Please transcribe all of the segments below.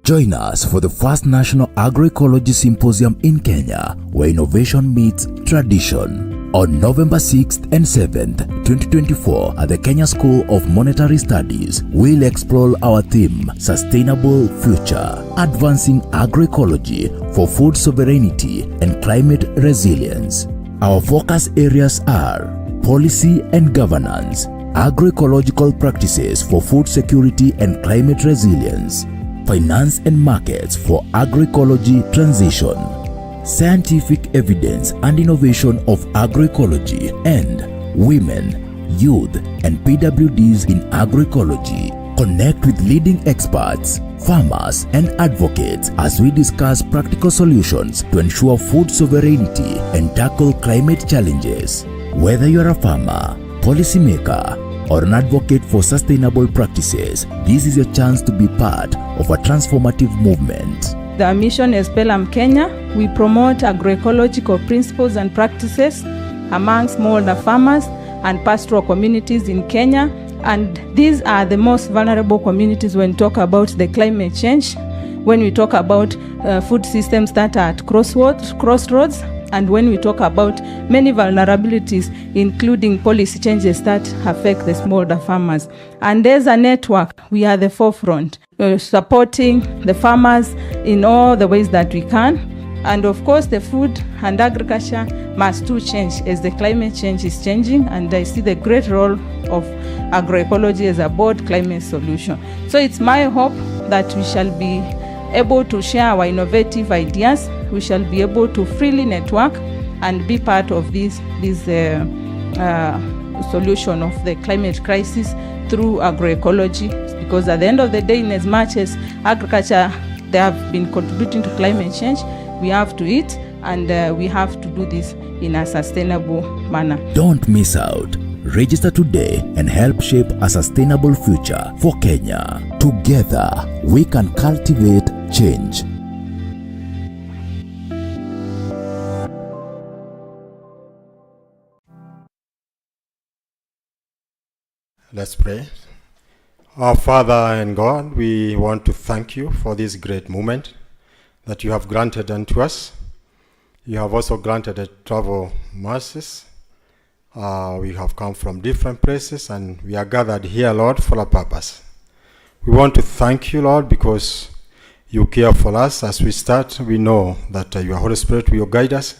Join us for the first National Agroecology Symposium in Kenya, where innovation meets tradition. On November 6th and 7th, 2024, at the Kenya School of Monetary Studies, we'll explore our theme, Sustainable Future, Advancing Agroecology for Food Sovereignty and Climate Resilience. Our focus areas are policy and governance, agroecological practices for food security and climate resilience, finance and markets for agroecology transition, scientific evidence and innovation of agroecology, and women, youth, and PWDs in agroecology. Connect with leading experts, farmers, and advocates as we discuss practical solutions to ensure food sovereignty and tackle climate challenges. Whether you're a farmer, policymaker, or an advocate for sustainable practices, this is your chance to be part of a transformative movement. The mission is Pelham Kenya. We promote agroecological principles and practices among smallholder farmers and pastoral communities in Kenya. And these are the most vulnerable communities when we talk about the climate change, when we talk about food systems that are at crossroads, and when we talk about many vulnerabilities, including policy changes that affect the smallholder farmers. And there's a network. We are at the forefront, supporting the farmers in all the ways that we can. And of course, the food and agriculture must too change as the climate change is changing. And I see the great role of agroecology as a broad climate solution. So it's my hope that we shall be able to share our innovative ideas. We shall be able to freely network and be part of this solution of the climate crisis through agroecology. Because at the end of the day, in as much as agriculture, they have been contributing to climate change, we have to eat, and we have to do this in a sustainable manner. Don't miss out. Register today and help shape a sustainable future for Kenya. Together, we can cultivate change. Let's pray. Our Father and God, we want to thank you for this great moment that you have granted unto us. You have also granted a travel mercies. We have come from different places and we are gathered here, Lord, for a purpose. We want to thank you, Lord, because you care for us. As we start, we know that your Holy Spirit will guide us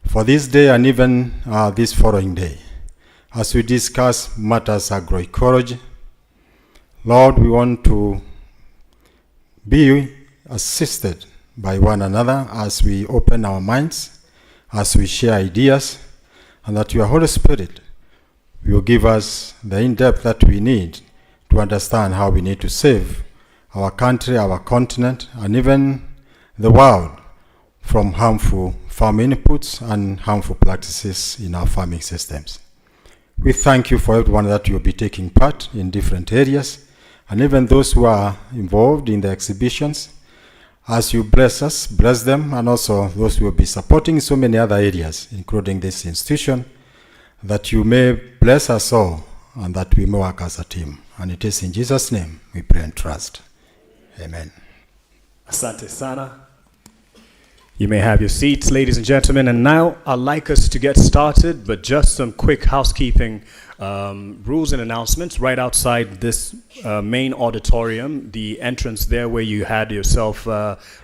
for this day and even this following day. As we discuss matters agroecology, Lord, we want to be assisted by one another as we open our minds, as we share ideas, and that your Holy Spirit will give us the in-depth that we need to understand how we need to save our country, our continent, and even the world from harmful farm inputs and harmful practices in our farming systems. We thank you for everyone that will be taking part in different areas, and even those who are involved in the exhibitions. As you bless us, bless them, and also those who will be supporting so many other areas, including this institution, that you may bless us all, and that we may work as a team. And it is in Jesus' name we pray and trust. Amen. Asante sana. You may have your seats, ladies and gentlemen. And now I'd like us to get started, but just some quick housekeeping rules and announcements. Right outside this main auditorium, the entrance there where you had yourself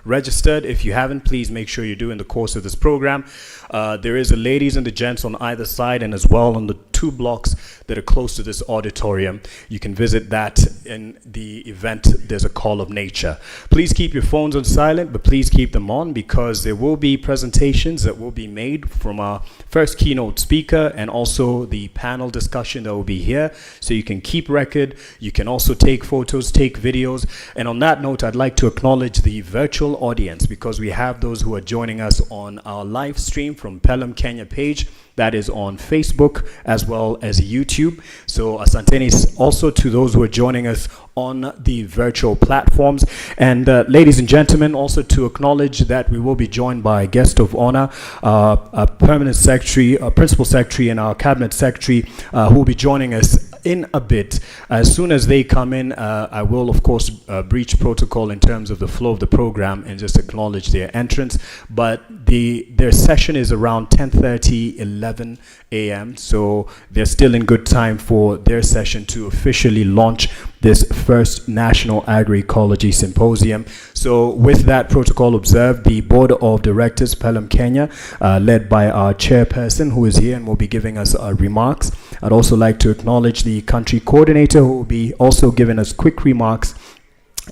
registered. If you haven't, please make sure you do in the course of this program. There is a ladies and the gents on either side, and as well on the 2 blocks that are close to this auditorium. You can visit that in the event there's a call of nature. Please keep your phones on silent, but please keep them on, because there will be presentations that will be made from our first keynote speaker and also the panel discussion that will be here. So you can keep record. You can also take photos, take videos. And on that note, I'd like to acknowledge the virtual audience, because we have those who are joining us on our live stream from Pelham Kenya page. That is on Facebook as well as YouTube. So asanteni also to those who are joining us on the virtual platforms. And ladies and gentlemen, also to acknowledge that we will be joined by a guest of honor, a permanent secretary, a principal secretary, and our cabinet secretary who will be joining us in a bit. As soon as they come in, I will, of course, breach protocol in terms of the flow of the program and just acknowledge their entrance. But their session is around 10:30, 11 a.m. So they're still in good time for their session to officially launch this first National Agroecology Symposium. So with that protocol observed, the Board of Directors, Pelham Kenya, led by our chairperson who is here and will be giving us remarks. I'd also like to acknowledge the country coordinator who will be also giving us quick remarks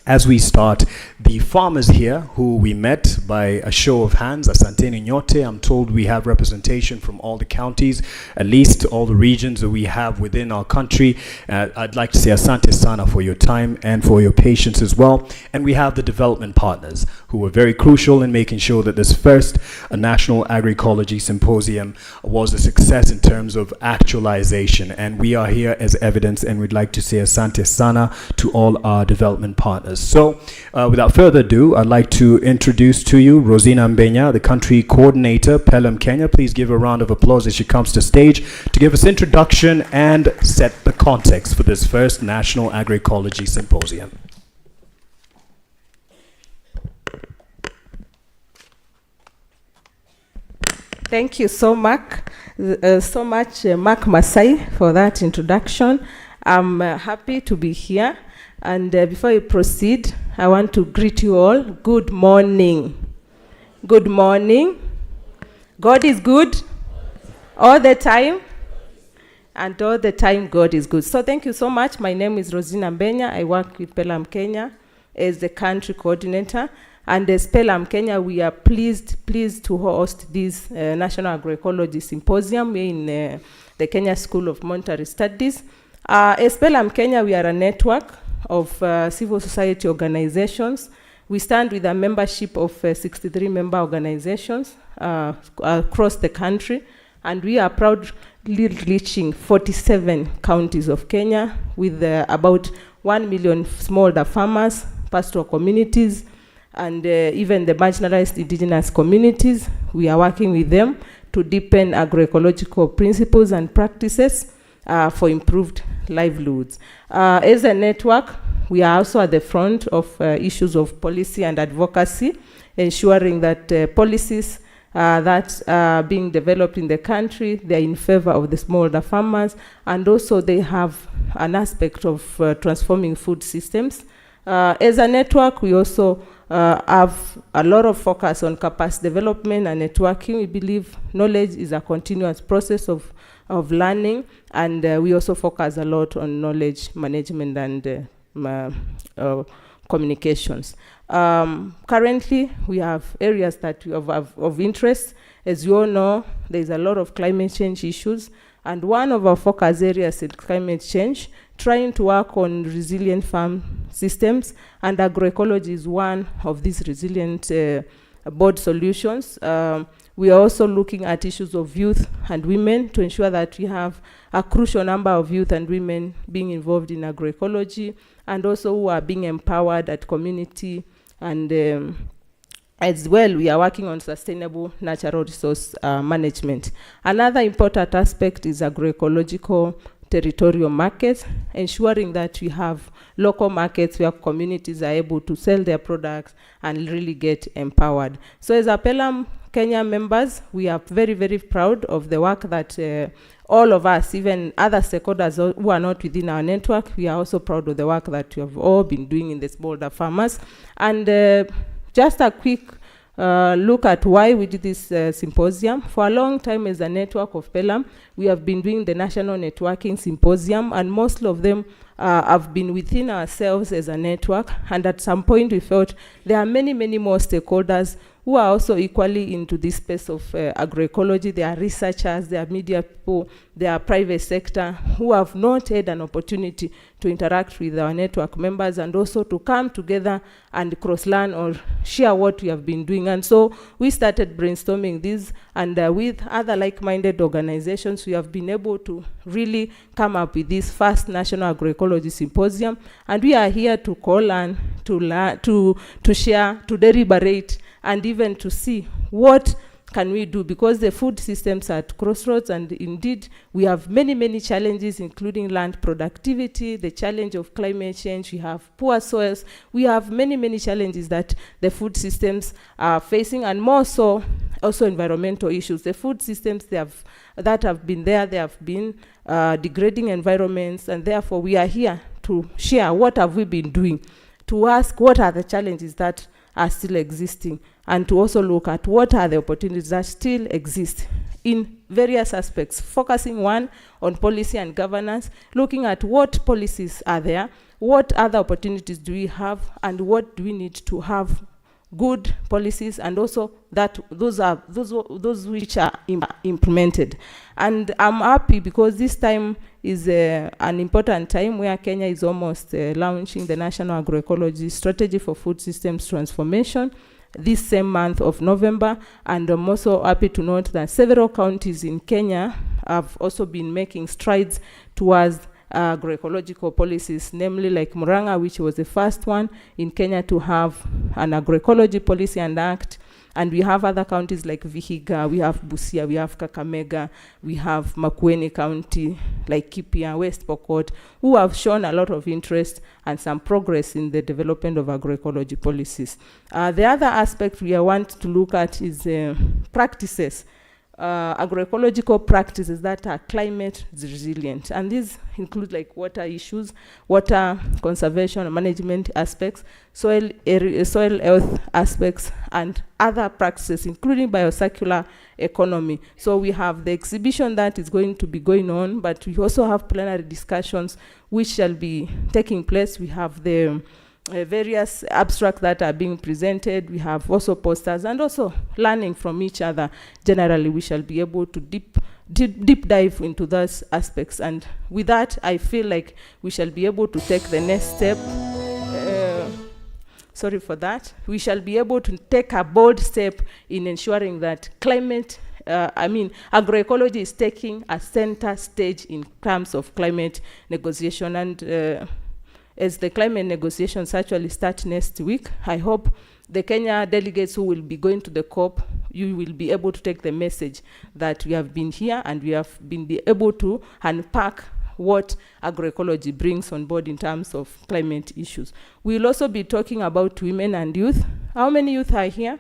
as we start. The farmers here who we met by a show of hands, asanteni nyote. I'm told we have representation from all the counties, at least all the regions that we have within our country. I'd like to say asante sana for your time and for your patience as well. And we have the development partners who were very crucial in making sure that this first National Agroecology Symposium was a success in terms of actualization. And we are here as evidence, and we'd like to say asante sana to all our development partners. So without further ado, I'd like to introduce to you Rosina Mbenya, the country coordinator, Pelham Kenya. Please give a round of applause as she comes to stage to give us introduction and set the context for this first National Agroecology Symposium. Thank you so much, Mark Masai, for that introduction. I'm happy to be here. And before we proceed, I want to greet you all. Good morning. Good morning. God is good all the time. And all the time, God is good. So thank you so much. My name is Rosina Mbenya. I work with Pelham Kenya as the country coordinator. And as Pelham Kenya, we are pleased to host this National Agroecology Symposium in the Kenya School of Monetary Studies. As Pelham Kenya, we are a network of civil society organizations. We stand with a membership of 63 member organizations across the country, and we are proudly reaching 47 counties of Kenya with about 1 million smallholder farmers, pastoral communities, and even the marginalized indigenous communities. We are working with them to deepen agroecological principles and practices for improved livelihoods. As a network, we are also at the front of issues of policy and advocacy, ensuring that policies that are being developed in the country, they are in favor of the smallholder farmers, and also they have an aspect of transforming food systems. As a network, we also have a lot of focus on capacity development and networking. We believe knowledge is a continuous process of learning, and we also focus a lot on knowledge management and communications. Currently, we have areas that we have of interest. As you all know, there's a lot of climate change issues, and one of our focus areas is climate change, trying to work on resilient farm systems, and agroecology is one of these resilient board solutions. We are also looking at issues of youth and women to ensure that we have a crucial number of youth and women being involved in agroecology, and also who are being empowered at community. And as well, we are working on sustainable natural resource management. Another important aspect is agroecological territorial markets, ensuring that we have local markets where communities are able to sell their products and really get empowered. So as a Pelham Kenya members, we are very, very proud of the work that all of us, even other stakeholders who are not within our network, we are also proud of the work that we have all been doing in the smallholder farmers. And just a quick look at why we did this symposium. For a long time as a network of Pelham, we have been doing the National Networking Symposium, and most of them have been within ourselves as a network. And at some point we felt there are many, many more stakeholders who are also equally into this space of agroecology. There are researchers, there are media people, there are private sector who have not had an opportunity to interact with our network members, and also to come together and cross-learn or share what we have been doing. And so we started brainstorming this, and with other like-minded organizations, we have been able to really come up with this first National Agroecology Symposium. And we are here to call and to share, to deliberate, and even to see what can we do? Because the food systems are at crossroads, and indeed we have many, many challenges, including land productivity, the challenge of climate change, we have poor soils, we have many, many challenges that the food systems are facing, and more so also environmental issues. The food systems that have been there, they have been degrading environments, and therefore we are here to share what have we been doing, to ask what are the challenges that are still existing, and to also look at what are the opportunities that still exist in various aspects, focusing one on policy and governance, looking at what policies are there, what other opportunities do we have, and what do we need to have good policies, and also that those which are implemented. And I'm happy because this time is an important time where Kenya is almost launching the National Agroecology Strategy for Food Systems Transformation this same month of November. And I'm also happy to note that several counties in Kenya have also been making strides towards agroecological policies, namely like Murang'a, which was the first one in Kenya to have an agroecology policy and act. And we have other counties like Vihiga, we have Busia, we have Kakamega, we have Makueni County, like Kipia, West Pokot, who have shown a lot of interest and some progress in the development of agroecology policies. The other aspect we want to look at is practices, agroecological practices that are climate resilient. And these include like water issues, water conservation and management aspects, soil health aspects, and other practices, including biocircular economy. So we have the exhibition that is going to be going on, but we also have plenary discussions which shall be taking place. We have the various abstracts that are being presented. We have also posters, and also learning from each other. Generally, we shall be able to deep dive into those aspects. And with that, I feel like we shall be able to take the next step. Sorry for that. We shall be able to take a bold step in ensuring that agroecology is taking a center stage in terms of climate negotiation. And as the climate negotiations actually start next week, I hope the Kenya delegates who will be going to the COP, you will be able to take the message that we have been here and we have been able to unpack what agroecology brings on board in terms of climate issues. We'll also be talking about women and youth. How many youth are here?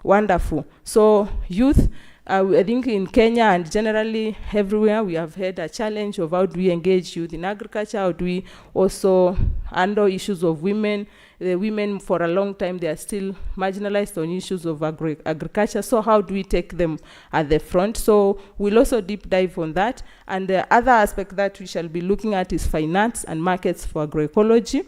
Wonderful. So youth, I think in Kenya and generally everywhere, we have had a challenge of how do we engage youth in agriculture, how do we also handle issues of women. The women for a long time, they are still marginalized on issues of agriculture, so how do we take them at the front? So we'll also deep dive on that. And the other aspect that we shall be looking at is finance and markets for agroecology.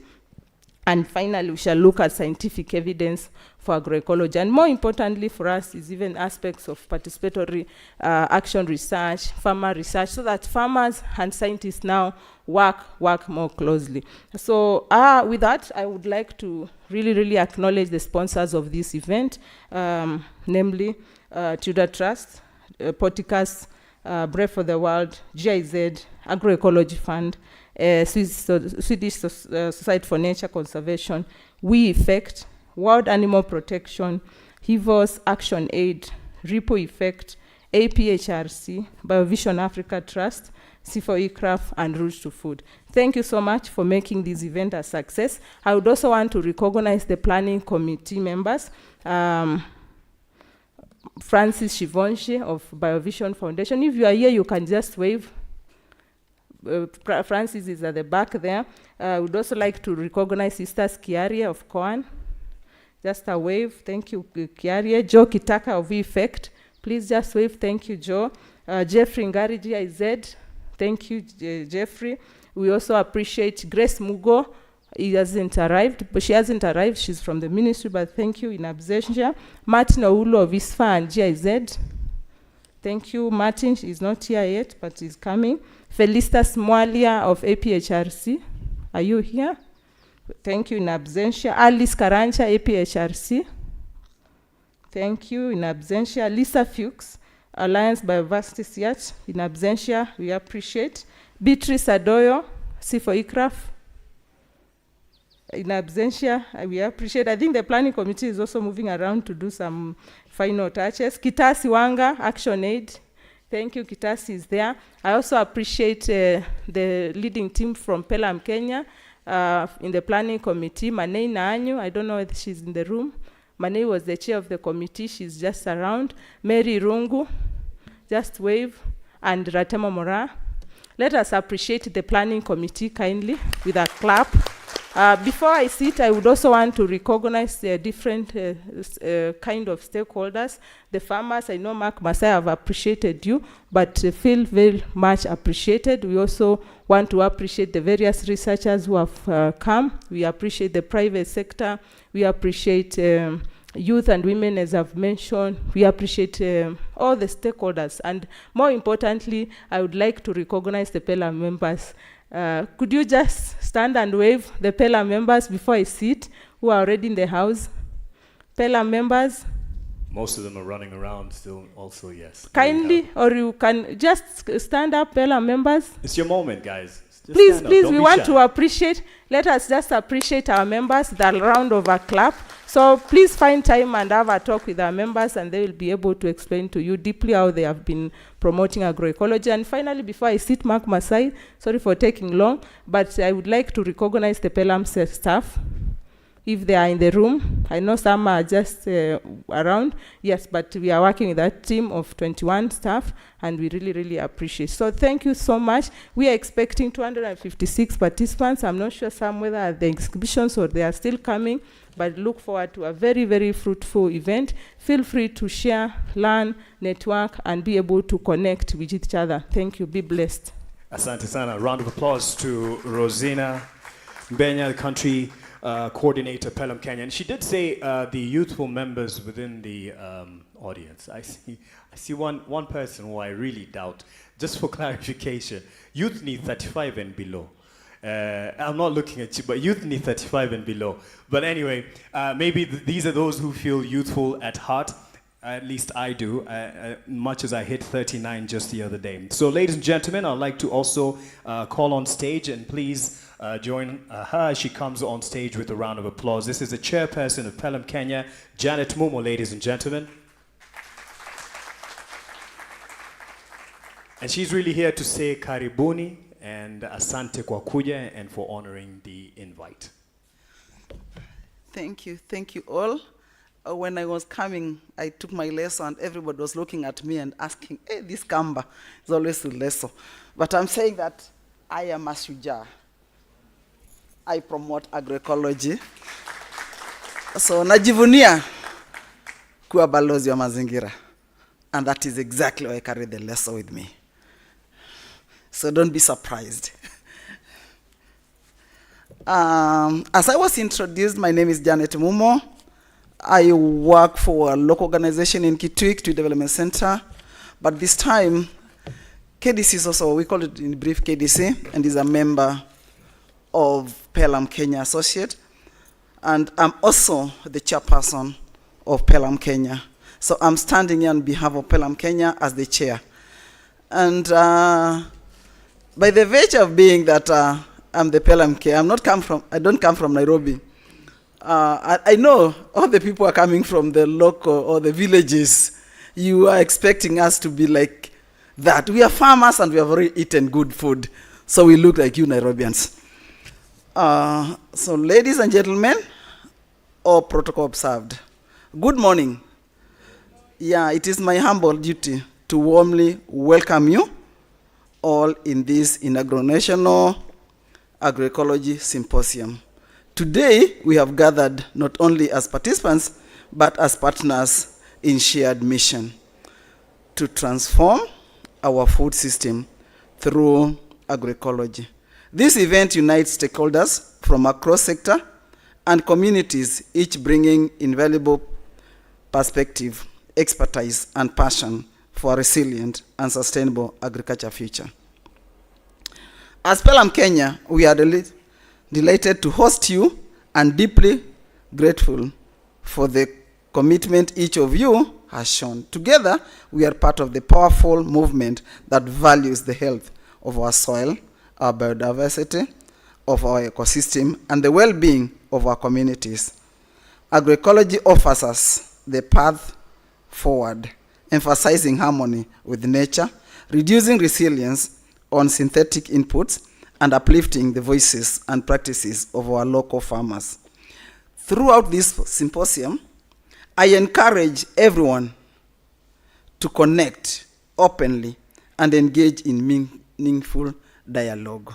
And finally, we shall look at scientific evidence for agroecology. And more importantly for us is even aspects of participatory action research, farmer research, so that farmers and scientists now work more closely. So with that, I would like to really acknowledge the sponsors of this event, namely Tudor Trust, Porticus, Brave for the World, GIZ, Agroecology Fund, Swedish Society for Nature Conservation, We Effect, World Animal Protection, HIVOS, Action Aid, Ripple Effect, APHRC, BioVision Africa Trust, C4ECRAF, and Route to Food. Thank you so much for making this event a success. I would also want to recognize the planning committee members, Francis Shivonshi of BioVision Foundation. If you are here, you can just wave. Francis is at the back there. I would also like to recognize Sister Kiaria of Koan. Just a wave. Thank you, Kiaria. Joe Kitaka of Effect. Please just wave. Thank you, Joe. Jeffrey Ngari, GIZ. Thank you, Jeffrey. We also appreciate Grace Mugo. He hasn't arrived, but she hasn't arrived. She's from the ministry, but thank you in absentia. Martin Oulo of ISFA and GIZ. Thank you, Martin. She's not here yet, but he's coming. Felicitas Mwalia of APHRC. Are you here? Thank you in absentia. Alice Karancha, APHRC. Thank you in absentia. Lisa Fuchs, Alliance Biodiversity Search, in absentia. We appreciate. Beatrice Adoyo, C4ECRAF. In absentia, we appreciate. I think the planning committee is also moving around to do some final touches. Kitasi Wanga, Action Aid. Thank you, Kitasi is there. I also appreciate the leading team from Pelham Kenya in the planning committee. Manei Naanyu, I don't know if she's in the room. Manei was the chair of the committee. She's just around. Mary Rungu, just wave. And Ratema Mora. Let us appreciate the planning committee kindly with a clap. Before I sit, I would also want to recognize the different kind of stakeholders. The farmers, I know Mark Masai have appreciated you, but feel very much appreciated. We also want to appreciate the various researchers who have come. We appreciate the private sector. We appreciate youth and women, as I've mentioned. We appreciate all the stakeholders. And more importantly, I would like to recognize the Pelham members. Could you just stand and wave the Pelham members before I sit, who are already in the house? Pelham members? Most of them are running around still also, yes. Kindly, or you can just stand up, Pelham members. It's your moment, guys. Just please, stand up. we want to appreciate. Let us just appreciate our members, the round of a clap. So please find time and have a talk with our members, and they will be able to explain to you deeply how they have been promoting agroecology. And finally, before I sit, Mark Masai, sorry for taking long, but I would like to recognize the Pelham staff, if they are in the room. I know some are just around, yes, but we are working with that team of 21 staff, and we really, really appreciate. So thank you so much. We are expecting 256 participants. I'm not sure some whether at the exhibitions or they are still coming, but look forward to a very, very fruitful event. Feel free to share, learn, network, and be able to connect with each other. Thank you. Be blessed. Asante sana. Round of applause to Rosina Mbenya, the country coordinator, Pelham Kenya. And she did say the youthful members within the audience. I see one person who I really doubt. Just for clarification, youth need 35 and below. I'm not looking at you, but youth need 35 and below. But anyway, maybe these are those who feel youthful at heart. At least I do, much as I hit 39 just the other day. So ladies and gentlemen, I'd like to also call on stage, and please join her as she comes on stage with a round of applause. This is the chairperson of Pelham Kenya, Janet Mumo, ladies and gentlemen. And she's really here to say karibuni and asante kwa kuja and for honoring the invite. Thank you all. When I was coming, I took my lesson and everybody was looking at me and asking, hey, this Kamba is always a lesson. But I'm saying that I am a Shujaa. I promote agroecology. So najivunia kuwa balozi wa mazingira. And that is exactly why I carry the lesson with me. So don't be surprised. As I was introduced, my name is Janet Mumo. I work for a local organization in Kitui Development Center. But this time, KDC is also, we call it in brief KDC, and is a member of Pelham Kenya Associate. And I'm also the chairperson of Pelham Kenya. So I'm standing here on behalf of Pelham Kenya as the chair. And by the virtue of being that I'm the Pelham Kenya, I don't come from Nairobi. I know all the people are coming from the local or the villages. You are expecting us to be like that. We are farmers and we have already eaten good food. So we look like you Nairobians. So ladies and gentlemen, all protocol observed. Good morning. Yeah, it is my humble duty to warmly welcome you all in this inaugural National Agroecology Symposium. Today, we have gathered not only as participants, but as partners in shared mission to transform our food system through agroecology. This event unites stakeholders from across sector and communities, each bringing invaluable perspective, expertise, and passion for a resilient and sustainable agriculture future. As Pelham Kenya, we are delighted to host you and deeply grateful for the commitment each of you has shown. Together, we are part of the powerful movement that values the health of our soil, our biodiversity, of our ecosystem and the well-being of our communities. Agroecology offers us the path forward, emphasizing harmony with nature, reducing resilience on synthetic inputs, and uplifting the voices and practices of our local farmers. Throughout this symposium, I encourage everyone to connect openly and engage in meaningful dialogue.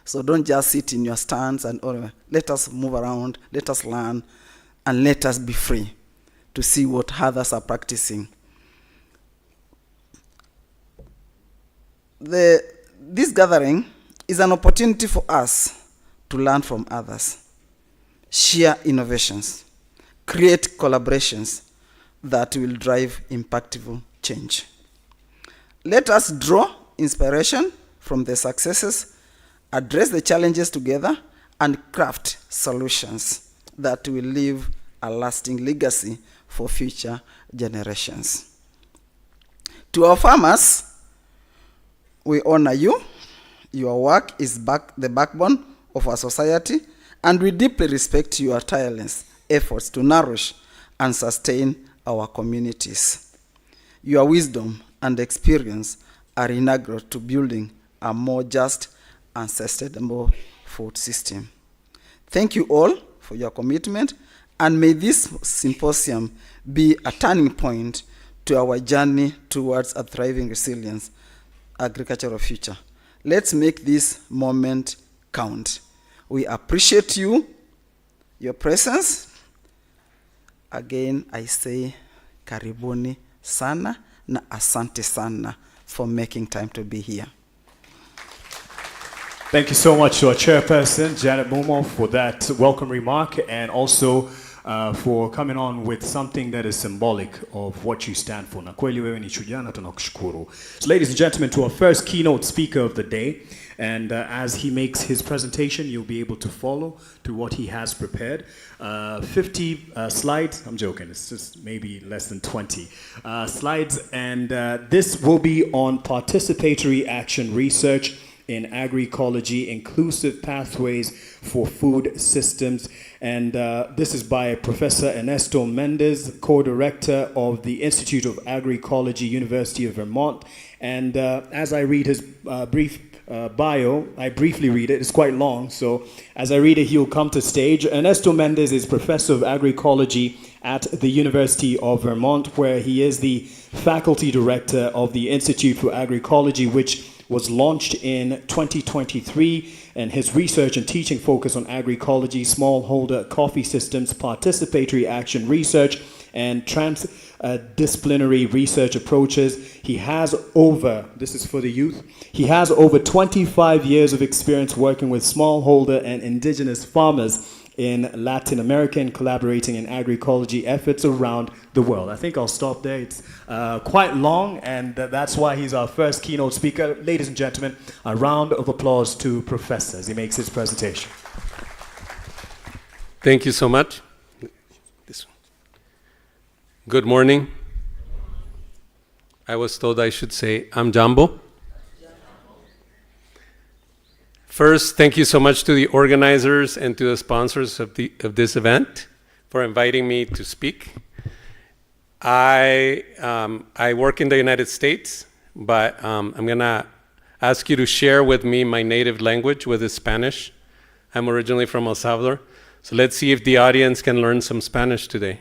So don't just sit in your stands and let us move around, let us learn, and let us be free to see what others are practicing. This gathering is an opportunity for us to learn from others, share innovations, create collaborations that will drive impactful change. Let us draw inspiration from the successes, address the challenges together, and craft solutions that will leave a lasting legacy for future generations. To our farmers, we honor you. Your work is the backbone of our society, and we deeply respect your tireless efforts to nourish and sustain our communities. Your wisdom and experience are integral to building a more just and sustainable food system. Thank you all for your commitment, and may this symposium be a turning point to our journey towards a thriving, resilient agricultural future. Let's make this moment count. We appreciate you, your presence. Again, I say karibuni sana na asante sana for making time to be here. Thank you so much to our chairperson, Janet Mumo, for that welcome remark, and also for coming on with something that is symbolic of what you stand for. Na kweli wewe ni shujaa na tunakushukuru. So ladies and gentlemen, to our first keynote speaker of the day, and as he makes his presentation, you'll be able to follow through what he has prepared. 50 slides, I'm joking, it's just maybe less than 20 slides, and this will be on participatory action research in agroecology, inclusive pathways for food systems. And this is by Professor Ernesto Mendez, co-director of the Institute of Agroecology, University of Vermont. And as I read his brief bio, I briefly read it, it's quite long, so as I read it, he'll come to stage. Ernesto Mendez is Professor of Agroecology at the University of Vermont, where he is the Faculty Director of the Institute for Agroecology, which was launched in 2023, and his research and teaching focus on agroecology, smallholder coffee systems, participatory action research, and transdisciplinary research approaches. He has over, this is for the youth, he has over 25 years of experience working with smallholder and indigenous farmers in Latin America and collaborating in agroecology efforts around the world. I think I'll stop there. It's quite long, and that's why he's our first keynote speaker. Ladies and gentlemen, a round of applause to Professor as he makes his presentation. Thank you so much. This one. Good morning. I was told I should say, I'm Jambo. First, thank you so much to the organizers and to the sponsors of this event for inviting me to speak. I work in the United States, but I'm gonna ask you to share with me my native language, which is Spanish. I'm originally from El Salvador, so let's see if the audience can learn some Spanish today.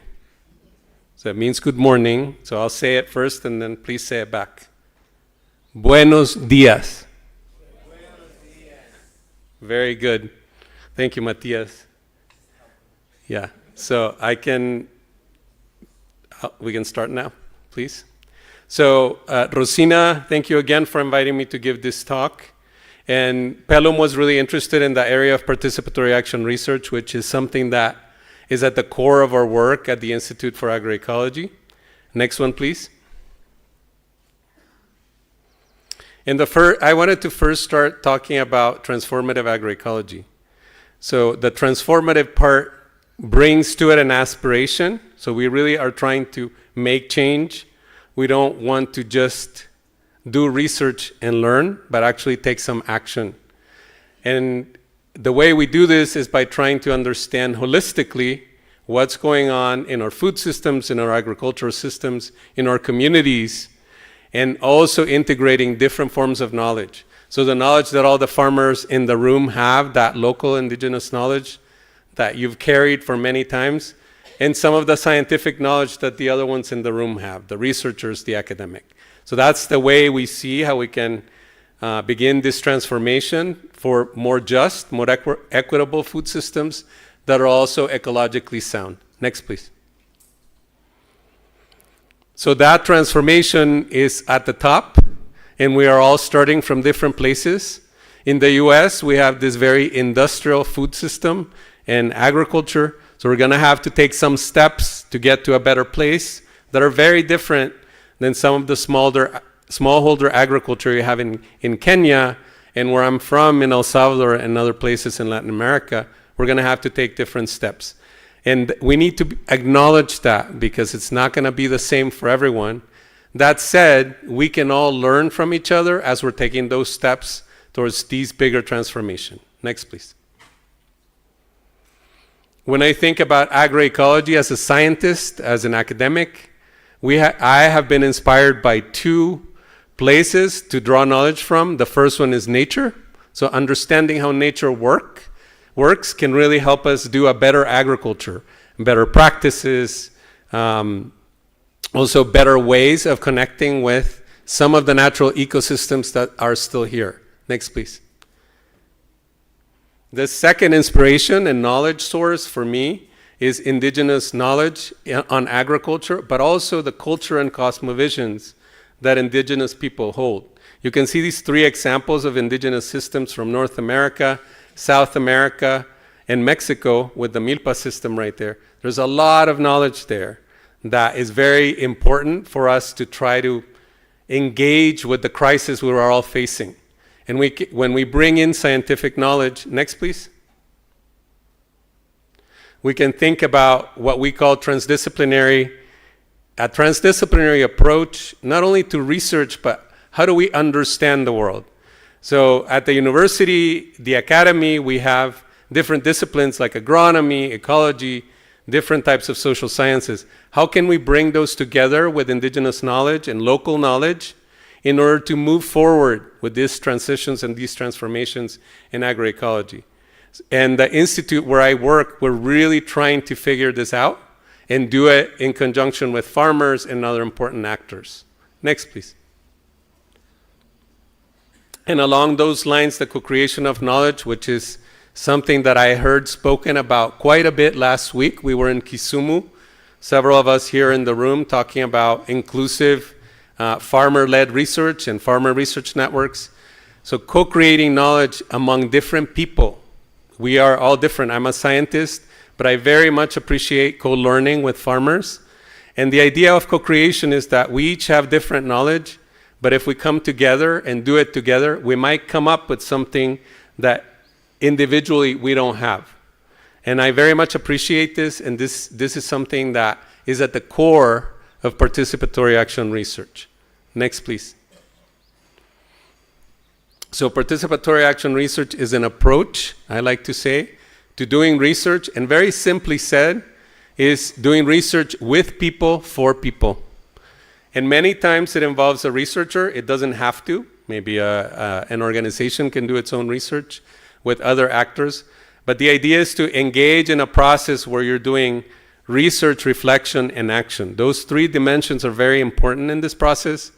So it means good morning, so I'll say it first and then please say it back. Buenos días. Very good. Thank you, Matias. Yeah, so we can start now, please. So Rosina, thank you again for inviting me to give this talk. And Pelum was really interested in the area of participatory action research, which is something that is at the core of our work at the Institute for Agroecology. Next one, please. I wanted to first start talking about transformative agroecology. So the transformative part brings to it an aspiration. So we really are trying to make change. We don't want to just do research and learn, but actually take some action. And the way we do this is by trying to understand holistically what's going on in our food systems, in our agricultural systems, in our communities, and also integrating different forms of knowledge. So the knowledge that all the farmers in the room have, that local indigenous knowledge that you've carried for many times, and some of the scientific knowledge that the other ones in the room have, the researchers, the academic. So that's the way we see how we can begin this transformation for more just, more equitable food systems that are also ecologically sound. Next, please. So that transformation is at the top, and we are all starting from different places. In the US, we have this very industrial food system and agriculture, so we're gonna have to take some steps to get to a better place that are very different than some of the smallholder agriculture you have in Kenya, and where I'm from, in El Salvador and other places in Latin America. We're gonna have to take different steps. And we need to acknowledge that, because it's not gonna be the same for everyone. That said, we can all learn from each other as we're taking those steps towards these bigger transformation. Next, please. When I think about agroecology as a scientist, as an academic, I have been inspired by two places to draw knowledge from. The first one is nature. So understanding how nature works can really help us do a better agriculture, better practices, also better ways of connecting with some of the natural ecosystems that are still here. Next, please. The second inspiration and knowledge source for me is indigenous knowledge on agriculture, but also the culture and cosmovisions that indigenous people hold. You can see these three examples of indigenous systems from North America, South America, and Mexico, with the Milpa system right there. There's a lot of knowledge there that is very important for us to try to engage with the crisis we are all facing. And when we bring in scientific knowledge, next please, we can think about what we call a transdisciplinary approach, not only to research, but how do we understand the world? So at the university, the academy, we have different disciplines like agronomy, ecology, different types of social sciences. How can we bring those together with indigenous knowledge and local knowledge in order to move forward with these transitions and these transformations in agroecology? And the institute where I work, we're really trying to figure this out and do it in conjunction with farmers and other important actors. Next, please. And along those lines, the co-creation of knowledge, which is something that I heard spoken about quite a bit last week. We were in Kisumu, several of us here in the room, talking about inclusive farmer-led research and farmer research networks. So co-creating knowledge among different people. We are all different. I'm a scientist, but I very much appreciate co-learning with farmers. And the idea of co-creation is that we each have different knowledge, but if we come together and do it together, we might come up with something that individually we don't have. And I very much appreciate this, and this is something that is at the core of participatory action research. Next, please. So participatory action research is an approach, I like to say, to doing research, and very simply said, is doing research with people, for people. And many times it involves a researcher. It doesn't have to. Maybe an organization can do its own research with other actors. But the idea is to engage in a process where you're doing research, reflection, and action. Those three dimensions are very important in this process.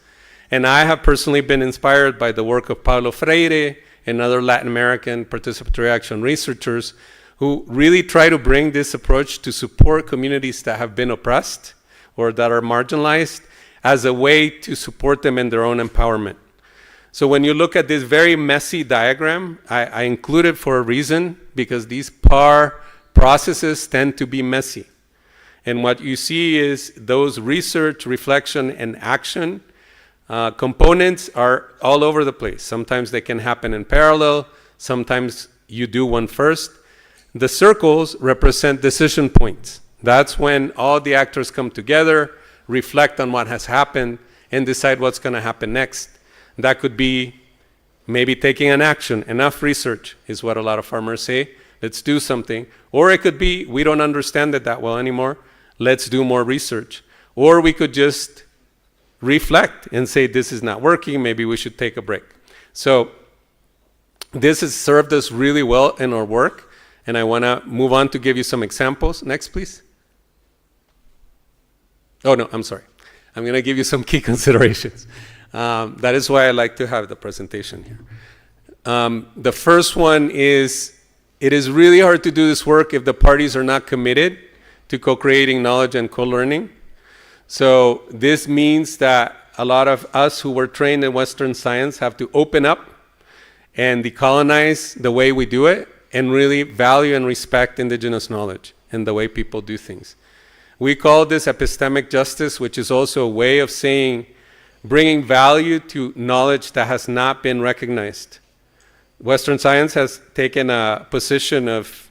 And I have personally been inspired by the work of Paulo Freire and other Latin American participatory action researchers who really try to bring this approach to support communities that have been oppressed or that are marginalized as a way to support them in their own empowerment. So when you look at this very messy diagram, I include it for a reason, because these PAR processes tend to be messy. And what you see is those research, reflection, and action components are all over the place. Sometimes they can happen in parallel. Sometimes you do one first. The circles represent decision points. That's when all the actors come together, reflect on what has happened, and decide what's going to happen next. That could be maybe taking an action. Enough research is what a lot of farmers say. Let's do something. Or it could be, we don't understand it that well anymore. Let's do more research. Or we could just reflect and say, this is not working. Maybe we should take a break. So this has served us really well in our work. And I want to move on to give you some examples. Next, please. Oh, no, I'm sorry. I'm going to give you some key considerations. That is why I like to have the presentation here. The first one is, it is really hard to do this work if the parties are not committed to co-creating knowledge and co-learning. So this means that a lot of us who were trained in Western science have to open up and decolonize the way we do it and really value and respect indigenous knowledge and the way people do things. We call this epistemic justice, which is also a way of saying, bringing value to knowledge that has not been recognized. Western science has taken a position of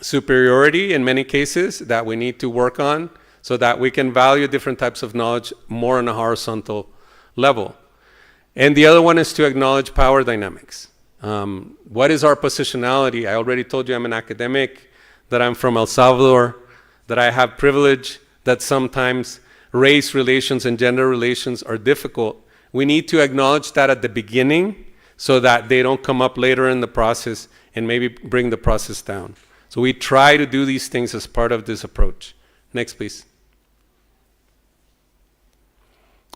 superiority in many cases that we need to work on so that we can value different types of knowledge more on a horizontal level. And the other one is to acknowledge power dynamics. What is our positionality? I already told you I'm an academic, that I'm from El Salvador, that I have privilege, that sometimes race relations and gender relations are difficult. We need to acknowledge that at the beginning so that they don't come up later in the process and maybe bring the process down. So we try to do these things as part of this approach. Next, please.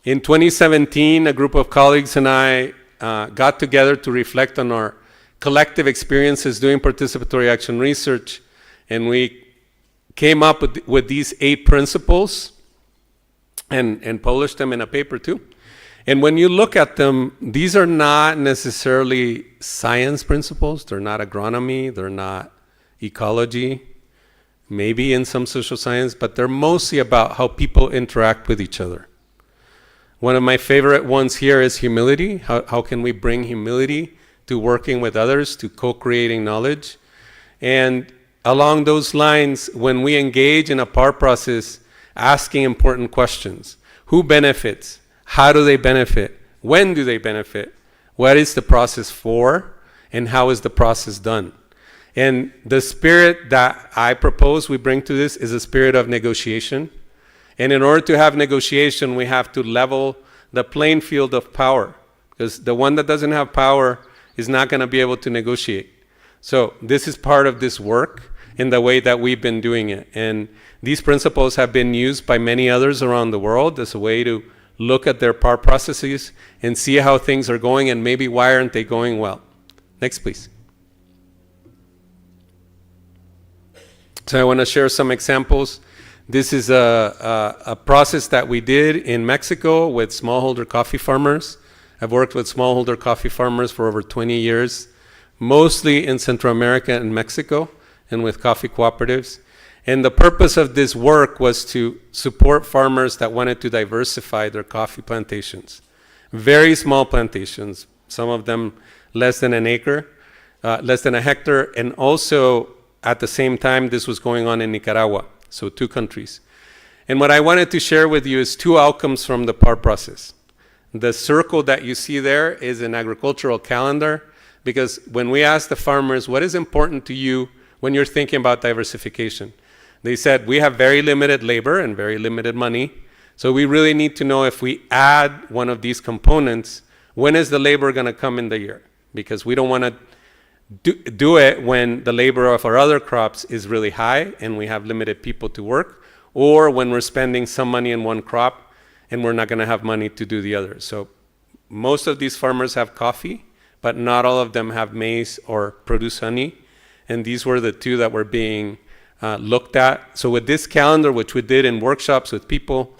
In 2017, a group of colleagues and I got together to reflect on our collective experiences doing participatory action research, and we came up with these 8 principles and published them in a paper too. And when you look at them, these are not necessarily science principles. They're not agronomy. They're not ecology, maybe in some social science, but they're mostly about how people interact with each other. One of my favorite ones here is humility. How can we bring humility to working with others, to co-creating knowledge? And along those lines, when we engage in a PAR process, asking important questions. Who benefits? How do they benefit? When do they benefit? What is the process for? And how is the process done? And the spirit that I propose we bring to this is a spirit of negotiation. And in order to have negotiation, we have to level the playing field of power, because the one that doesn't have power is not going to be able to negotiate. So this is part of this work in the way that we've been doing it. And these principles have been used by many others around the world as a way to look at their PAR processes and see how things are going and maybe why aren't they going well. Next, please. So I want to share some examples. This is a process that we did in Mexico with smallholder coffee farmers. I've worked with smallholder coffee farmers for over 20 years, mostly in Central America and Mexico, and with coffee cooperatives. And the purpose of this work was to support farmers that wanted to diversify their coffee plantations. Very small plantations, some of them less than an acre, less than a hectare, and also at the same time this was going on in Nicaragua, so 2 countries. And what I wanted to share with you is 2 outcomes from the PAR process. The circle that you see there is an agricultural calendar, because when we asked the farmers, what is important to you when you're thinking about diversification? They said, we have very limited labor and very limited money, so we really need to know if we add one of these components, when is the labor going to come in the year? Because we don't want to do it when the labor of our other crops is really high and we have limited people to work, or when we're spending some money in one crop and we're not going to have money to do the other. So most of these farmers have coffee, but not all of them have maize or produce honey. And these were the 2 that were being looked at. So with this calendar, which we did in workshops with people,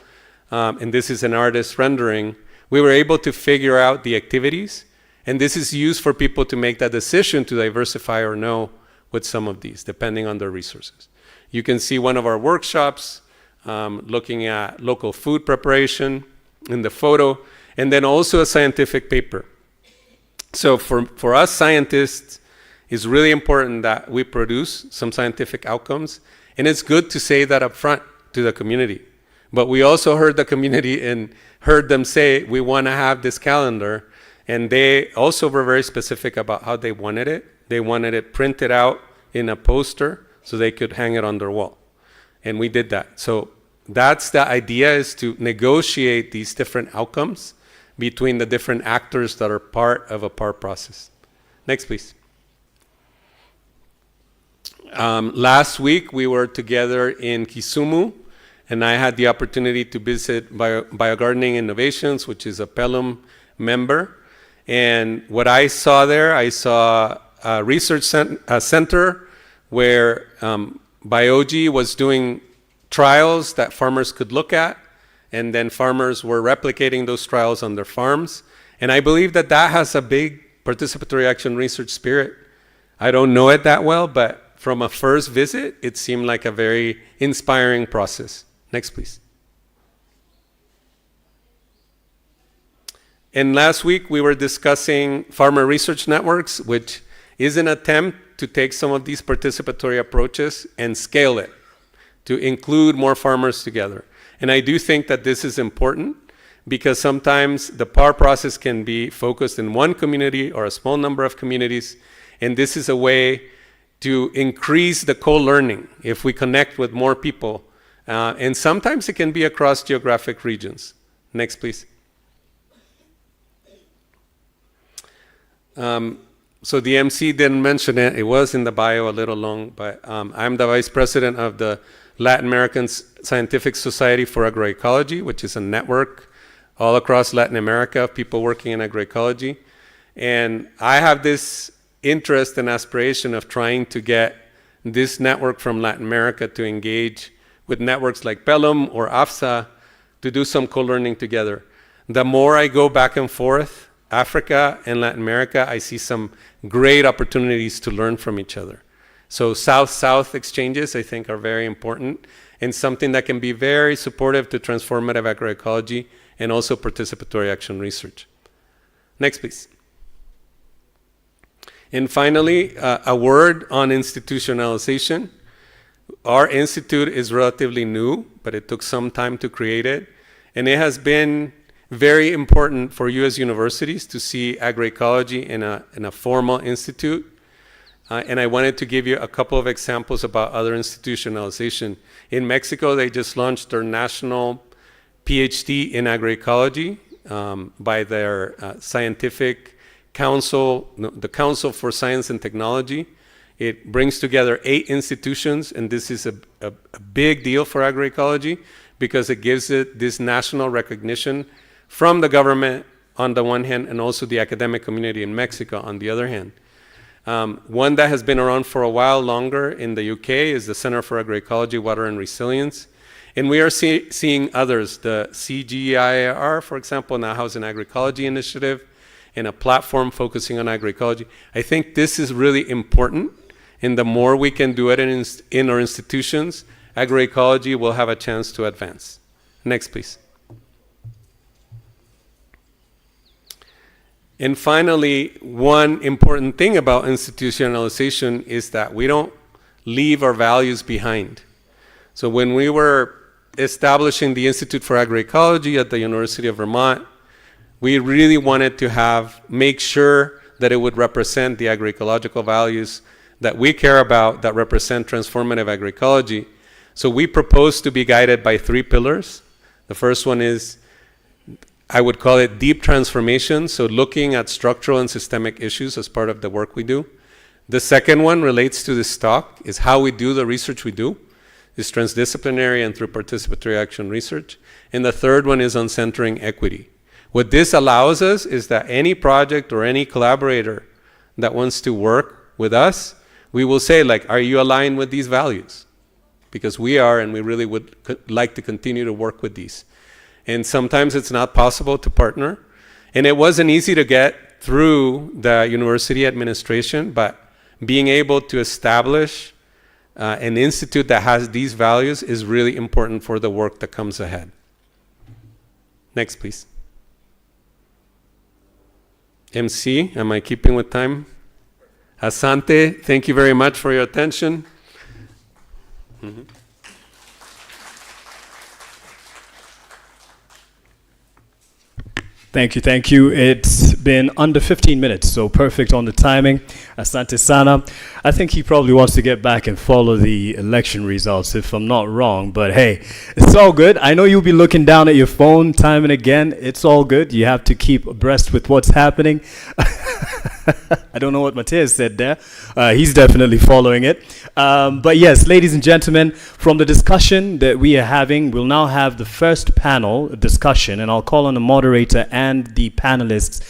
and this is an artist rendering, we were able to figure out the activities. And this is used for people to make that decision to diversify or no with some of these, depending on their resources. You can see one of our workshops looking at local food preparation in the photo, and then also a scientific paper. So for us scientists, it's really important that we produce some scientific outcomes, and it's good to say that up front to the community. But we also heard the community and heard them say, we want to have this calendar, And they also were very specific about how they wanted it. They wanted it printed out in a poster so they could hang it on their wall. And we did that. So that's the idea, is to negotiate these different outcomes between the different actors that are part of a PAR process. Next, please. Last week, we were together in Kisumu, and I had the opportunity to visit Biogardening Innovations, which is a Pelham member. And what I saw there, I saw a research center where Biogy was doing trials that farmers could look at, and then farmers were replicating those trials on their farms. And I believe that that has a big participatory action research spirit. I don't know it that well, but from a first visit, it seemed like a very inspiring process. Next, please. And last week, we were discussing farmer research networks, which is an attempt to take some of these participatory approaches and scale it to include more farmers together. And I do think that this is important, because sometimes the PAR process can be focused in one community or a small number of communities, and this is a way to increase the co-learning if we connect with more people. And sometimes it can be across geographic regions. Next, please. So the MC didn't mention it. It was in the bio a little long, but I'm the vice president of the Latin American Scientific Society for Agroecology, which is a network all across Latin America of people working in agroecology. And I have this interest and aspiration of trying to get this network from Latin America to engage with networks like Pelham or AFSA to do some co-learning together. The more I go back and forth, Africa and Latin America, I see some great opportunities to learn from each other. So South-South exchanges, I think, are very important, and something that can be very supportive to transformative agroecology and also participatory action research. Next, please. And finally, a word on institutionalization. Our institute is relatively new, but it took some time to create it. And it has been very important for you as universities to see agroecology in a formal institute. And I wanted to give you a couple of examples about other institutionalization. In Mexico, they just launched their national PhD in agroecology by their scientific council, the Council for Science and Technology. It brings together 8 institutions, and this is a big deal for agroecology because it gives it this national recognition from the government on the one hand, and also the academic community in Mexico on the other hand. One that has been around for a while longer in the UK is the Center for Agroecology, Water and Resilience. And we are seeing others, the CGIAR, for example, now has an agroecology initiative and a platform focusing on agroecology. I think this is really important, and the more we can do it in our institutions, agroecology will have a chance to advance. Next, please. And finally, one important thing about institutionalization is that we don't leave our values behind. So when we were establishing the Institute for Agroecology at the University of Vermont, we really wanted to make sure that it would represent the agroecological values that we care about, that represent transformative agroecology. So we propose to be guided by 3 pillars. The first one is, I would call it deep transformation, so looking at structural and systemic issues as part of the work we do. The second one relates to the stock, is how we do the research we do. It's transdisciplinary and through participatory action research. And the third one is on centering equity. What this allows us is that any project or any collaborator that wants to work with us, we will say, like, are you aligned with these values? Because we are, and we really would like to continue to work with these. And sometimes it's not possible to partner. And it wasn't easy to get through the university administration, but being able to establish an institute that has these values is really important for the work that comes ahead. Next, please. MC, am I keeping with time? Asante, thank you very much for your attention. Mm-hmm. Thank you, thank you. It's been under 15 minutes, so perfect on the timing. Asante sana. I think he probably wants to get back and follow the election results, if I'm not wrong. But hey, it's all good. I know you'll be looking down at your phone time and again. It's all good. You have to keep abreast with what's happening. I don't know what Mateus said there. He's definitely following it. But yes, ladies and gentlemen, from the discussion that we are having, we'll now have the first panel discussion, and I'll call on the moderator and the panelists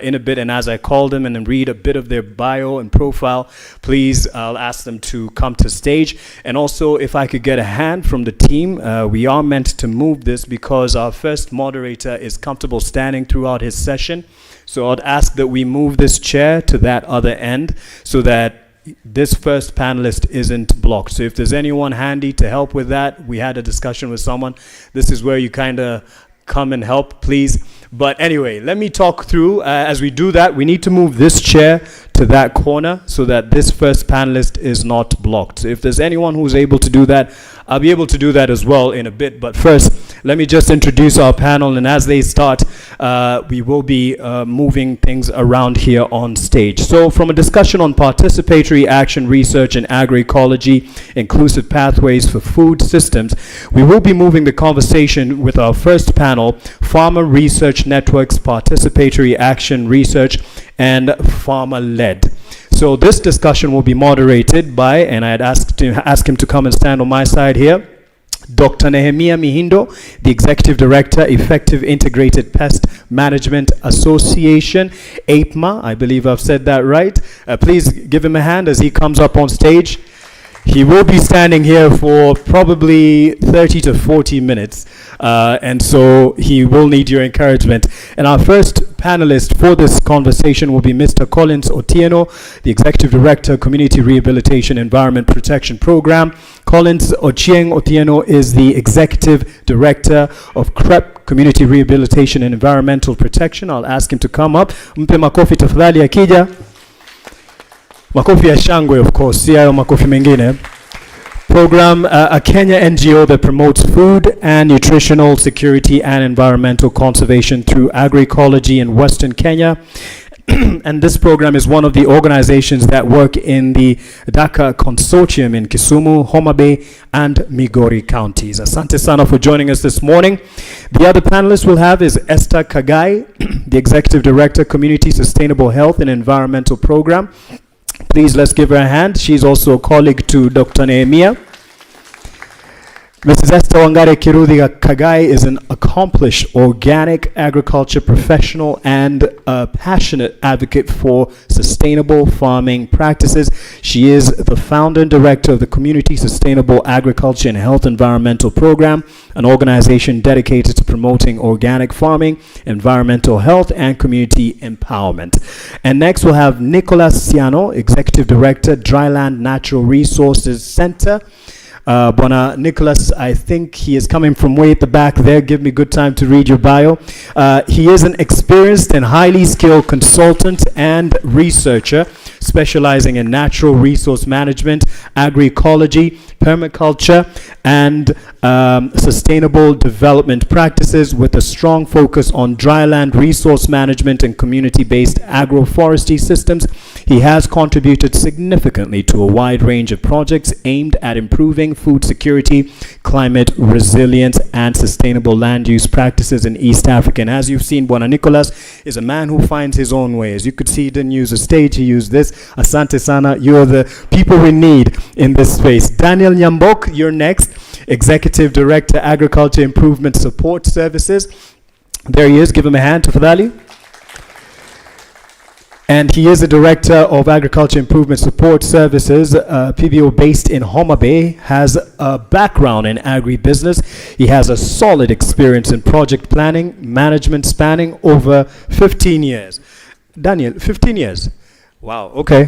in a bit. And as I call them and then read a bit of their bio and profile, please, I'll ask them to come to stage. And also, if I could get a hand from the team, we are meant to move this because our first moderator is comfortable standing throughout his session. So I'd ask that we move this chair to that other end so that this first panelist isn't blocked. So if there's anyone handy to help with that, we had a discussion with someone. This is where you kind of come and help, please. But anyway, let me talk through. As we do that, we need to move this chair to that corner so that this first panelist is not blocked. So if there's anyone who's able to do that, I'll be able to do that as well in a bit. But first, let me just introduce our panel. And as they start, we will be moving things around here on stage. So from a discussion on participatory action research in agroecology, inclusive pathways for food systems, we will be moving the conversation with our first panel, Farmer Research Network's Participatory Action Research and Farmer-Led. So this discussion will be moderated by, and I'd ask him to come and stand on my side here, Dr. Nehemia Mihindo, the Executive Director, Effective Integrated Pest Management Association, APMA. I believe I've said that right. Please give him a hand as he comes up on stage. He will be standing here for probably 30 to 40 minutes, and so he will need your encouragement. And our first panelist for this conversation will be Mr. Collins Otieno, the Executive Director, Community Rehabilitation Environment Protection Program. Collins Ochieng Otieno is the Executive Director of CREP, Community Rehabilitation and Environmental Protection. I'll ask him to come up. Mpe makofi tafadhali akija. Makofi ya shangwe, of course, si hayo makofi mengine. Program, a Kenya NGO that promotes food and nutritional security and environmental conservation through agroecology in Western Kenya. And this program is one of the organizations that work in the Dhaka Consortium in Kisumu, Homa Bay, and Migori counties. Asante sana for joining us this morning. The other panelist we'll have is Esther Kagai, the Executive Director, Community Sustainable Health and Environmental Program. Please, let's give her a hand. She's also a colleague to Dr. Nehemia. Mrs. Esther Wangare Kirudi Kagai is an accomplished organic agriculture professional and a passionate advocate for sustainable farming practices. She is the founder and director of the Community Sustainable Agriculture and Health Environmental Program, an organization dedicated to promoting organic farming, environmental health, and community empowerment. And next we'll have Nicholas Siano, Executive Director, Dryland Natural Resources Center. Bona Nicholas, I think he is coming from way at the back there. Give me good time to read your bio. He is an experienced and highly skilled consultant and researcher specializing in natural resource management, agroecology, permaculture, and sustainable development practices with a strong focus on dryland resource management and community-based agroforestry systems. He has contributed significantly to a wide range of projects aimed at improving food security, climate resilience, and sustainable land use practices in East Africa. And as you've seen, Bwana Nicholas is a man who finds his own way. As you could see, he didn't use a stage, he used this. Asante sana, you're the people we need in this space. Daniel Nyambok, you're next. Executive Director, Agriculture Improvement Support Services. There he is, give him a hand, tafadhali. And he is the Director of Agriculture Improvement Support Services, PBO based in Homa Bay, has a background in agribusiness. He has a solid experience in project planning, management spanning over 15 years. Daniel, 15 years. Wow, okay.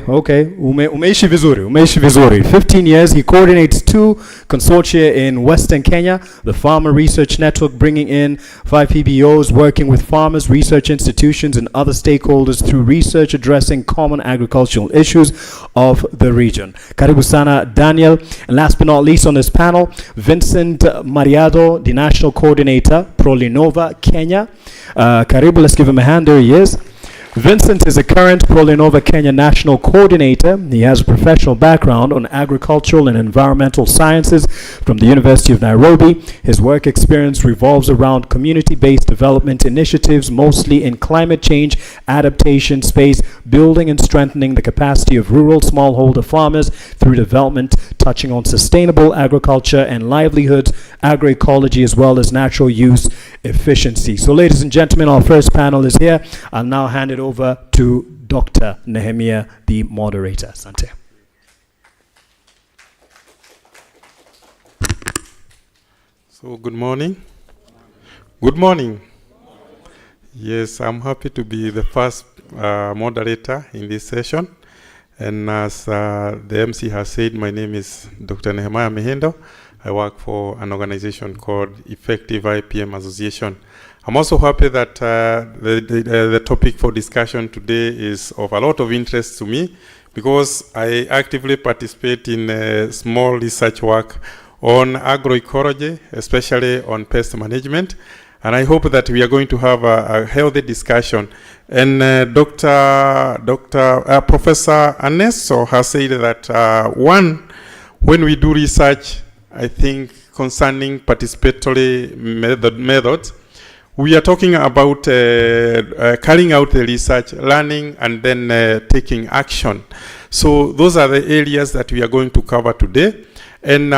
Umeishi vizuri. 15 years, he coordinates 2 consortia in Western Kenya, the Farmer Research Network, bringing in 5 PBOs, working with farmers, research institutions, and other stakeholders through research addressing common agricultural issues of the region. Karibu sana, Daniel. And last but not least on this panel, Vincent Mariado, the National Coordinator, Prolinova, Kenya. Karibu, let's give him a hand, there he is. Vincent is a current Prolinova Kenya National Coordinator. He has a professional background on agricultural and environmental sciences from the University of Nairobi. His work experience revolves around community-based development initiatives, mostly in climate change, adaptation, space, building and strengthening the capacity of rural smallholder farmers through development touching on sustainable agriculture and livelihoods, agroecology, as well as natural use efficiency. So ladies and gentlemen, our first panel is here. I'll now hand it over to Dr. Nehemiah, the moderator. Asante. So good morning. Good morning. Yes, I'm happy to be the first moderator in this session. And as the MC has said, my name is Dr. Nehemiah Mihendo. I work for an organization called Effective IPM Association. I'm also happy that the topic for discussion today is of a lot of interest to me because I actively participate in small research work on agroecology, especially on pest management. And I hope that we are going to have a healthy discussion. And Professor Aneso has said that when we do research, I think concerning participatory methods, we are talking about carrying out the research, learning, and then taking action. So those are the areas that we are going to cover today. And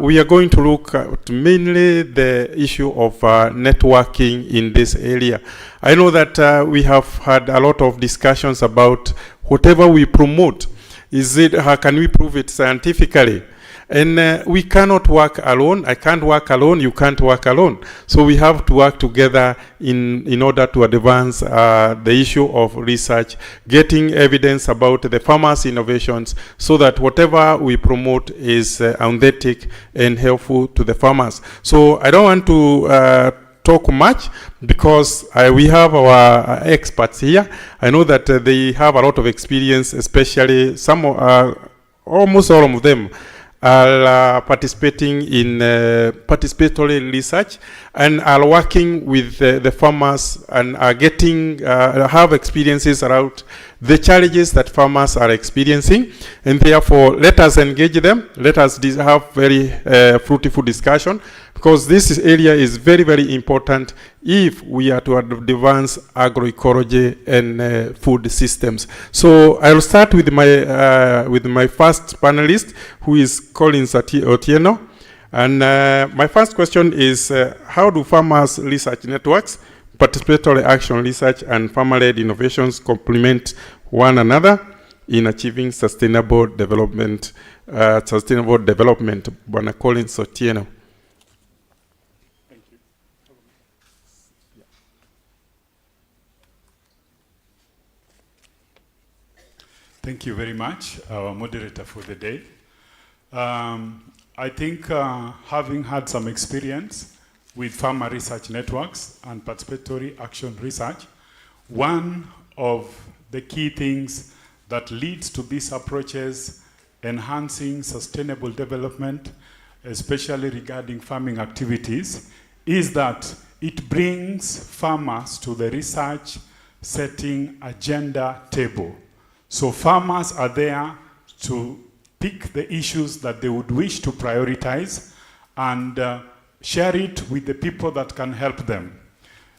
we are going to look at mainly the issue of networking in this area. I know that we have had a lot of discussions about whatever we promote. How can we prove it scientifically? And we cannot work alone. I can't work alone. You can't work alone. So we have to work together in order to advance the issue of research, getting evidence about the farmers' innovations so that whatever we promote is authentic and helpful to the farmers. So I don't want to talk much because we have our experts here. I know that they have a lot of experience, especially almost all of them are participating in participatory research and are working with the farmers and are have experiences around the challenges that farmers are experiencing. And therefore, let us engage them. Let us have very fruitful discussion because this area is very, very important if we are to advance agroecology and food systems. So I'll start with my first panelist, who is Collins Otieno. And my first question is, how do farmers' research networks, participatory action research, and farmer-led innovations complement one another in achieving sustainable development? Bwana Collins Otieno. Thank you very much, our moderator for the day. I think having had some experience with farmer research networks and participatory action research, one of the key things that leads to these approaches enhancing sustainable development, especially regarding farming activities, is that it brings farmers to the research setting agenda table. So farmers are there to pick the issues that they would wish to prioritize and share it with the people that can help them.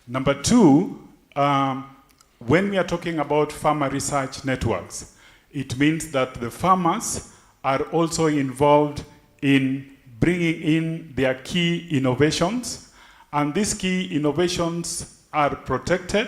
Number two, when we are talking about farmer research networks, it means that the farmers are also involved in bringing in their key innovations, and these key innovations are protected,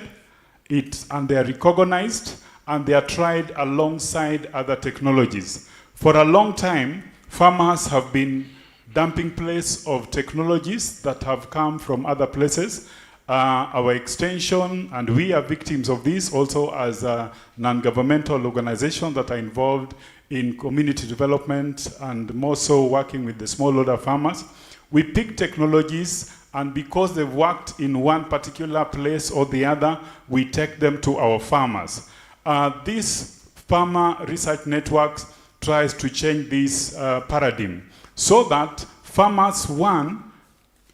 and they are recognized, and they are tried alongside other technologies. For a long time, farmers have been dumping place of technologies that have come from other places, our extension, and we are victims of this also as a non-governmental organization that are involved in community development and more so working with the smallholder farmers. We pick technologies, and because they've worked in one particular place or the other, we take them to our farmers. This farmer research networks tries to change this paradigm so that farmers, one,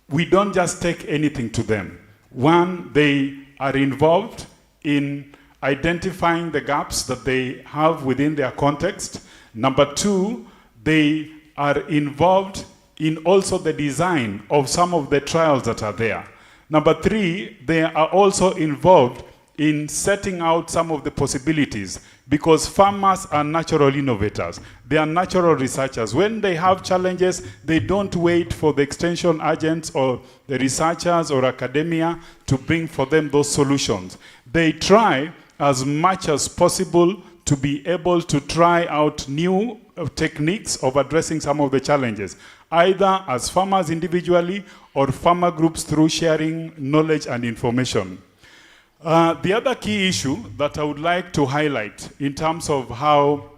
we don't just take anything to them. One, they are involved in identifying the gaps that they have within their context. Number two, they are involved in also the design of some of the trials that are there. Number three, they are also involved in setting out some of the possibilities, because farmers are natural innovators. They are natural researchers. When they have challenges, they don't wait for the extension agents or the researchers or academia to bring for them those solutions. They try as much as possible to be able to try out new techniques of addressing some of the challenges, either as farmers individually or farmer groups through sharing knowledge and information. The other key issue that I would like to highlight in terms of how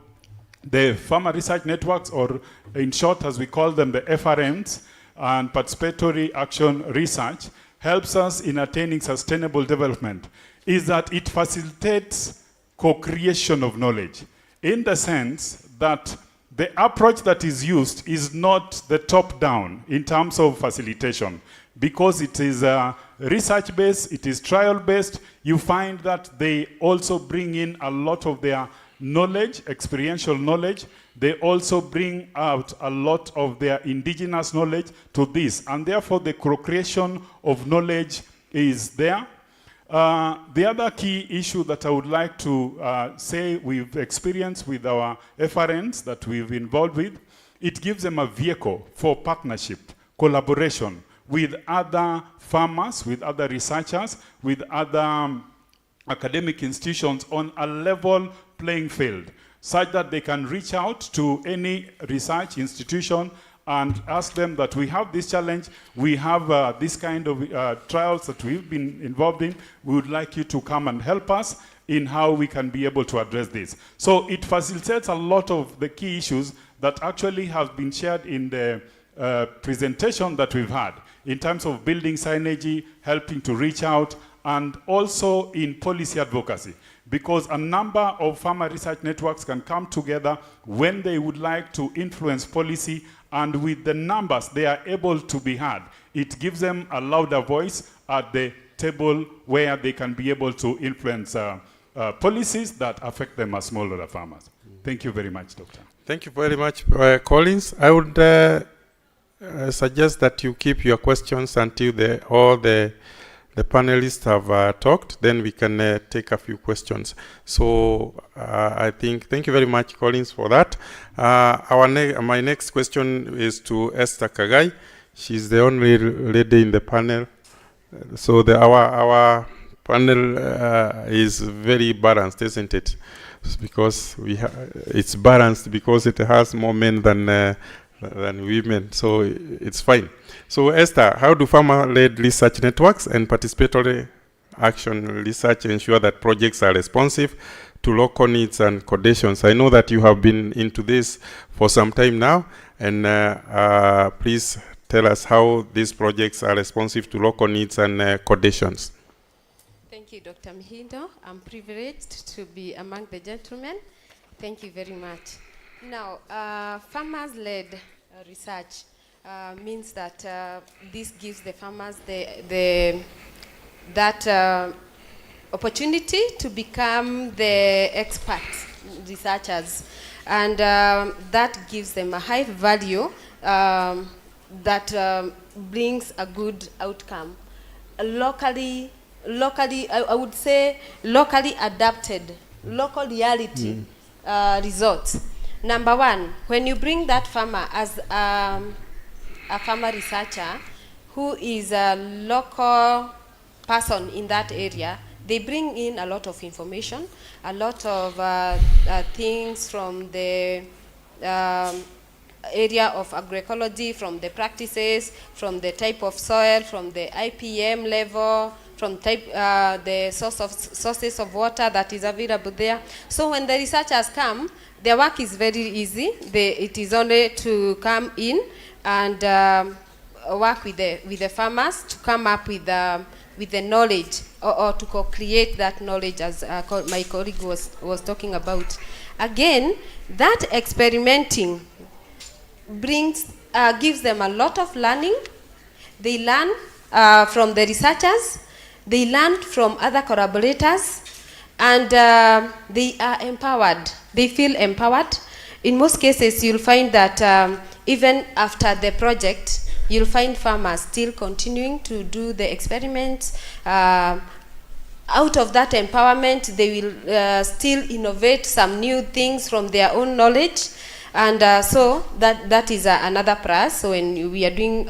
the farmer research networks, or in short as we call them, the FRNs, and participatory action research, helps us in attaining sustainable development, is that it facilitates co-creation of knowledge, in the sense that the approach that is used is not the top-down in terms of facilitation. Because it is research-based, it is trial-based, you find that they also bring in a lot of their knowledge, experiential knowledge. They also bring out a lot of their indigenous knowledge to this, and therefore the co-creation of knowledge is there. The other key issue that I would like to say we've experienced with our FRNs that we've involved with, it gives them a vehicle for partnership, collaboration with other farmers, with other researchers, with other academic institutions on a level playing field, such that they can reach out to any research institution and ask them that we have this challenge, we have this kind of trials that we've been involved in, we would like you to come and help us in how we can be able to address this. So it facilitates a lot of the key issues that actually have been shared in the presentation that we've had, in terms of building synergy, helping to reach out, and also in policy advocacy. Because a number of farmer research networks can come together when they would like to influence policy, and with the numbers they are able to be heard. It gives them a louder voice at the table where they can be able to influence policies that affect them as smallholder farmers. Thank you very much, Doctor. Thank you very much, Collins. I would suggest that you keep your questions until all the panelists have talked, then we can take a few questions. So I think, thank you very much, Collins, for that. My next question is to Esther Kagai. She's the only lady in the panel. So our panel is very balanced, isn't it? Because it's balanced because it has more men than women, so it's fine. So Esther, how do farmer-led research networks and participatory action research ensure that projects are responsive to local needs and conditions? I know that you have been into this for some time now, and please tell us how these projects are responsive to local needs and conditions. Thank you, Dr. Mihindo. I'm privileged to be among the gentlemen. Thank you very much. Now, farmers-led research means that this gives the farmers that opportunity to become the experts, researchers, and that gives them a high value that brings a good outcome. Locally, I would say locally adapted, local reality results. Number one, when you bring that farmer as a farmer researcher who is a local person in that area, they bring in a lot of information, a lot of things from the area of agroecology, from the practices, from the type of soil, from the IPM level, the sources of water that is available there. So when the researchers come, their work is very easy. It is only to come in and work with the farmers to come up with the knowledge or to co-create that knowledge, as my colleague was talking about. Again, that experimenting gives them a lot of learning. They learn from the researchers, they learn from other collaborators, and they are empowered. They feel empowered. In most cases, you'll find that even after the project, you'll find farmers still continuing to do the experiments. Out of that empowerment, they will still innovate some new things from their own knowledge. And so that is another plus. So when we are doing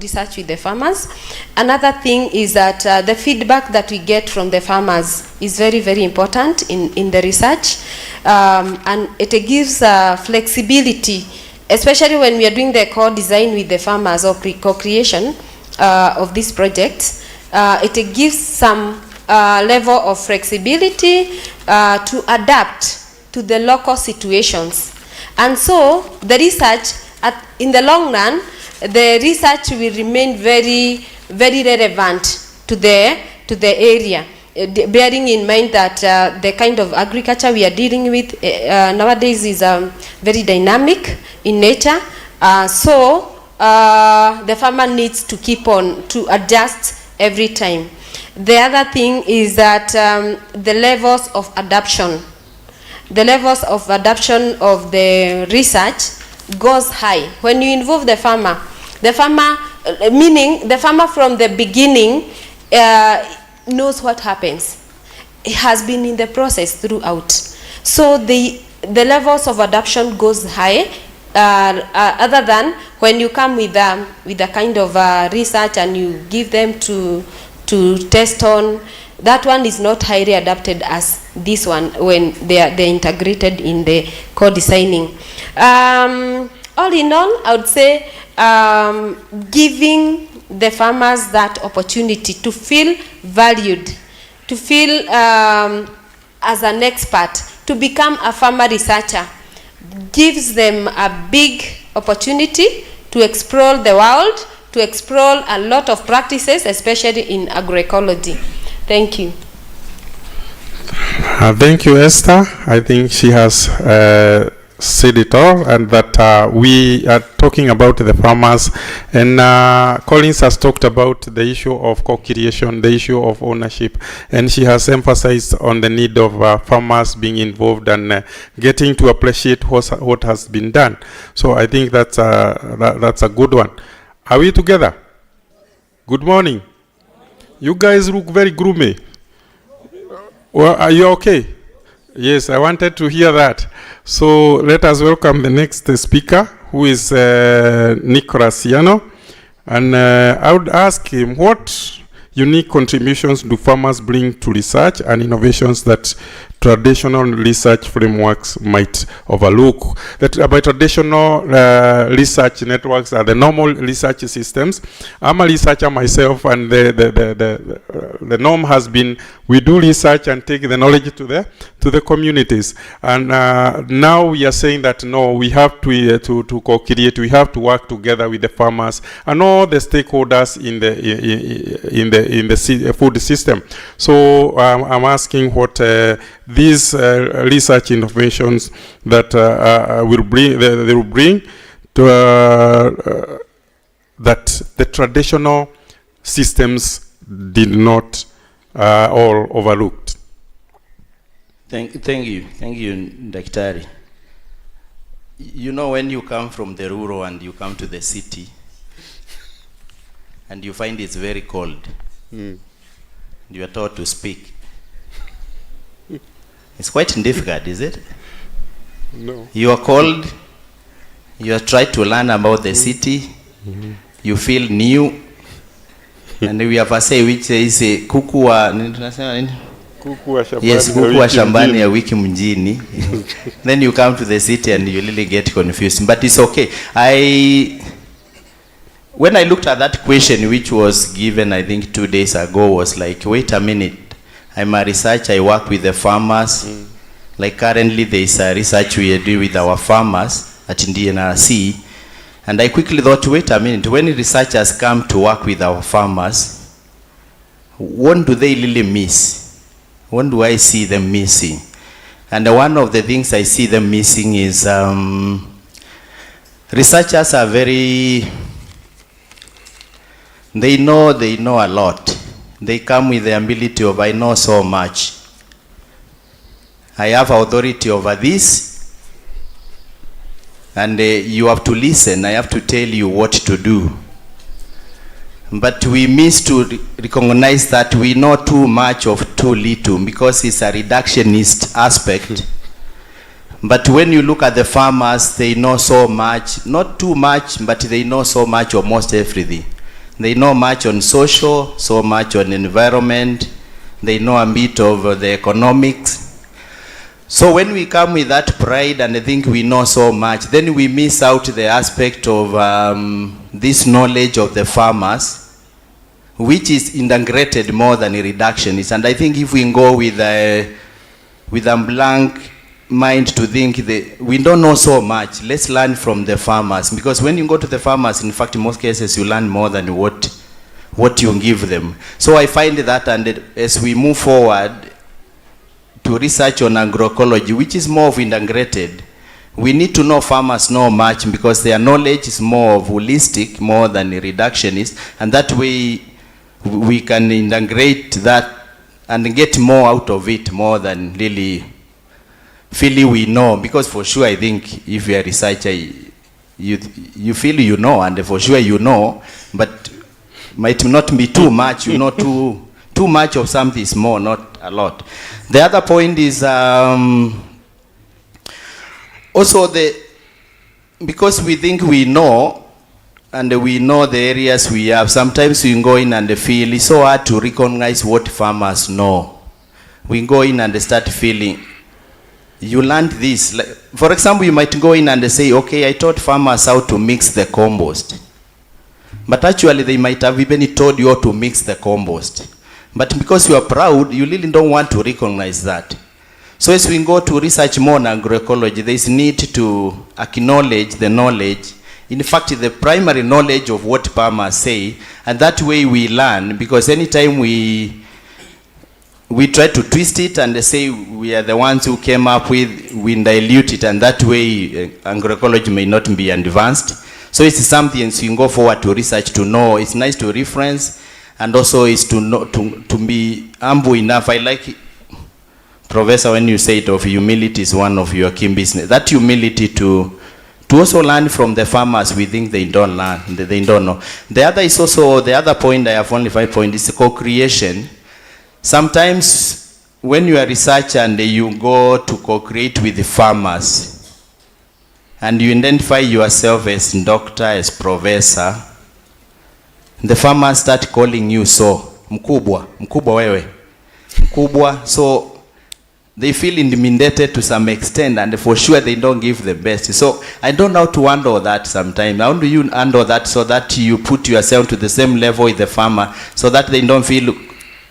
research with the farmers, another thing is that the feedback that we get from the farmers is very, very important in the research. And it gives flexibility, especially when we are doing the co-design with the farmers or co-creation of this project. It gives some level of flexibility to adapt to the local situations. And so the research, in the long run, the research will remain very, very relevant to the area, bearing in mind that the kind of agriculture we are dealing with nowadays is very dynamic in nature. So the farmer needs to keep on to adjust every time. The other thing is that the levels of adoption. The levels of adoption of the research goes high. When you involve the farmer, meaning the farmer from the beginning knows what happens. He has been in the process throughout. So the levels of adoption goes high, other than when you come with a kind of research and you give them to test on. That one is not highly adapted as this one when they're integrated in the co-designing. All in all, I would say giving the farmers that opportunity to feel valued, to feel as an expert, to become a farmer researcher, gives them a big opportunity to explore the world, to explore a lot of practices, especially in agroecology. Thank you. Thank you, Esther. I think she has said it all, and that we are talking about the farmers, and Collins has talked about the issue of co-creation, the issue of ownership, and she has emphasized on the need of farmers being involved and getting to appreciate what has been done. So I think that's a good one. Are we together? Good morning. You guys look very gloomy. Well, are you okay? Yes, I wanted to hear that. So let us welcome the next speaker, who is Nicholas Yano. And I would ask him, what unique contributions do farmers bring to research and innovations that traditional research frameworks might overlook? That by traditional research networks are the normal research systems. I'm a researcher myself, and the norm has been we do research and take the knowledge to the communities. And now we are saying that no, we have to co-create. We have to work together with the farmers and all the stakeholders in the food system. So I'm asking what these research innovations that they will bring to that the traditional systems did not all overlooked. Thank you, Daktari. You know, when you come from the rural and you come to the city, and you find it's very cold, you are taught to speak. It's quite difficult, is it? No. You are cold, you are trying to learn about the city, you feel new, and we have a say which says kuku wa shambani ya wiki mjini. Then you come to the city and you really get confused, but it's okay. when I looked at that question, which was given, I think 2 days ago, was like, wait a minute, I'm a researcher, I work with the farmers. Like currently there is a research we do with our farmers at NRC. And I quickly thought, wait a minute, when researchers come to work with our farmers, what do they really miss? What do I see them missing? And one of the things I see them missing is researchers are very, they know a lot. They come with the ability of, I know so much. I have authority over this, and you have to listen. I have to tell you what to do. But we miss to recognize that we know too much of too little, because it's a reductionist aspect. But when you look at the farmers, they know so much, not too much, but they know so much of most everything. They know much on social, so much on environment. They know a bit of the economics. So when we come with that pride and think we know so much, then we miss out the aspect of this knowledge of the farmers, which is integrated more than a reductionist. And I think if we go with a blank mind to think that we don't know so much, let's learn from the farmers. Because when you go to the farmers, in fact, in most cases, you learn more than what you give them. So I find that, and as we move forward to research on agroecology, which is more of integrated, we need to know farmers know much, because their knowledge is more of holistic, more than a reductionist, and that way we can integrate that and get more out of it, more than really feeling we know. Because for sure, I think if you're a researcher, you feel you know, and for sure you know, but might not be too much. You know, too much of something is more, not a lot. The other point is also because we think we know, and we know the areas we have, sometimes we go in and feel it's so hard to recognize what farmers know. We go in and start feeling, you learned this. Like, for example, you might go in and say, okay, I taught farmers how to mix the compost. But actually, they might have even told you how to mix the compost. But because you are proud, you really don't want to recognize that. So as we go to research more on agroecology, there is need to acknowledge the knowledge. In fact, the primary knowledge of what farmers say, and that way we learn, because anytime we try to twist it and say we are the ones who came up with, we dilute it, and that way agroecology may not be advanced. So it's something so you can go forward to research to know. It's nice to reference, and also is to know, to be humble enough. I like it, Professor, when you say it of humility is one of your key business. That humility to also learn from the farmers. We think they don't learn, they don't know. The other is also, the other point, I have only 5 points, is co-creation. Sometimes when you are a researcher and you go to co-create with the farmers, and you identify yourself as doctor, as professor, the farmers start calling you so, mkubwa wewe, mkubwa. So they feel intimidated to some extent, and for sure they don't give the best. So I don't know how to handle that sometimes. How do you handle that so that you put yourself to the same level with the farmer, so that they don't feel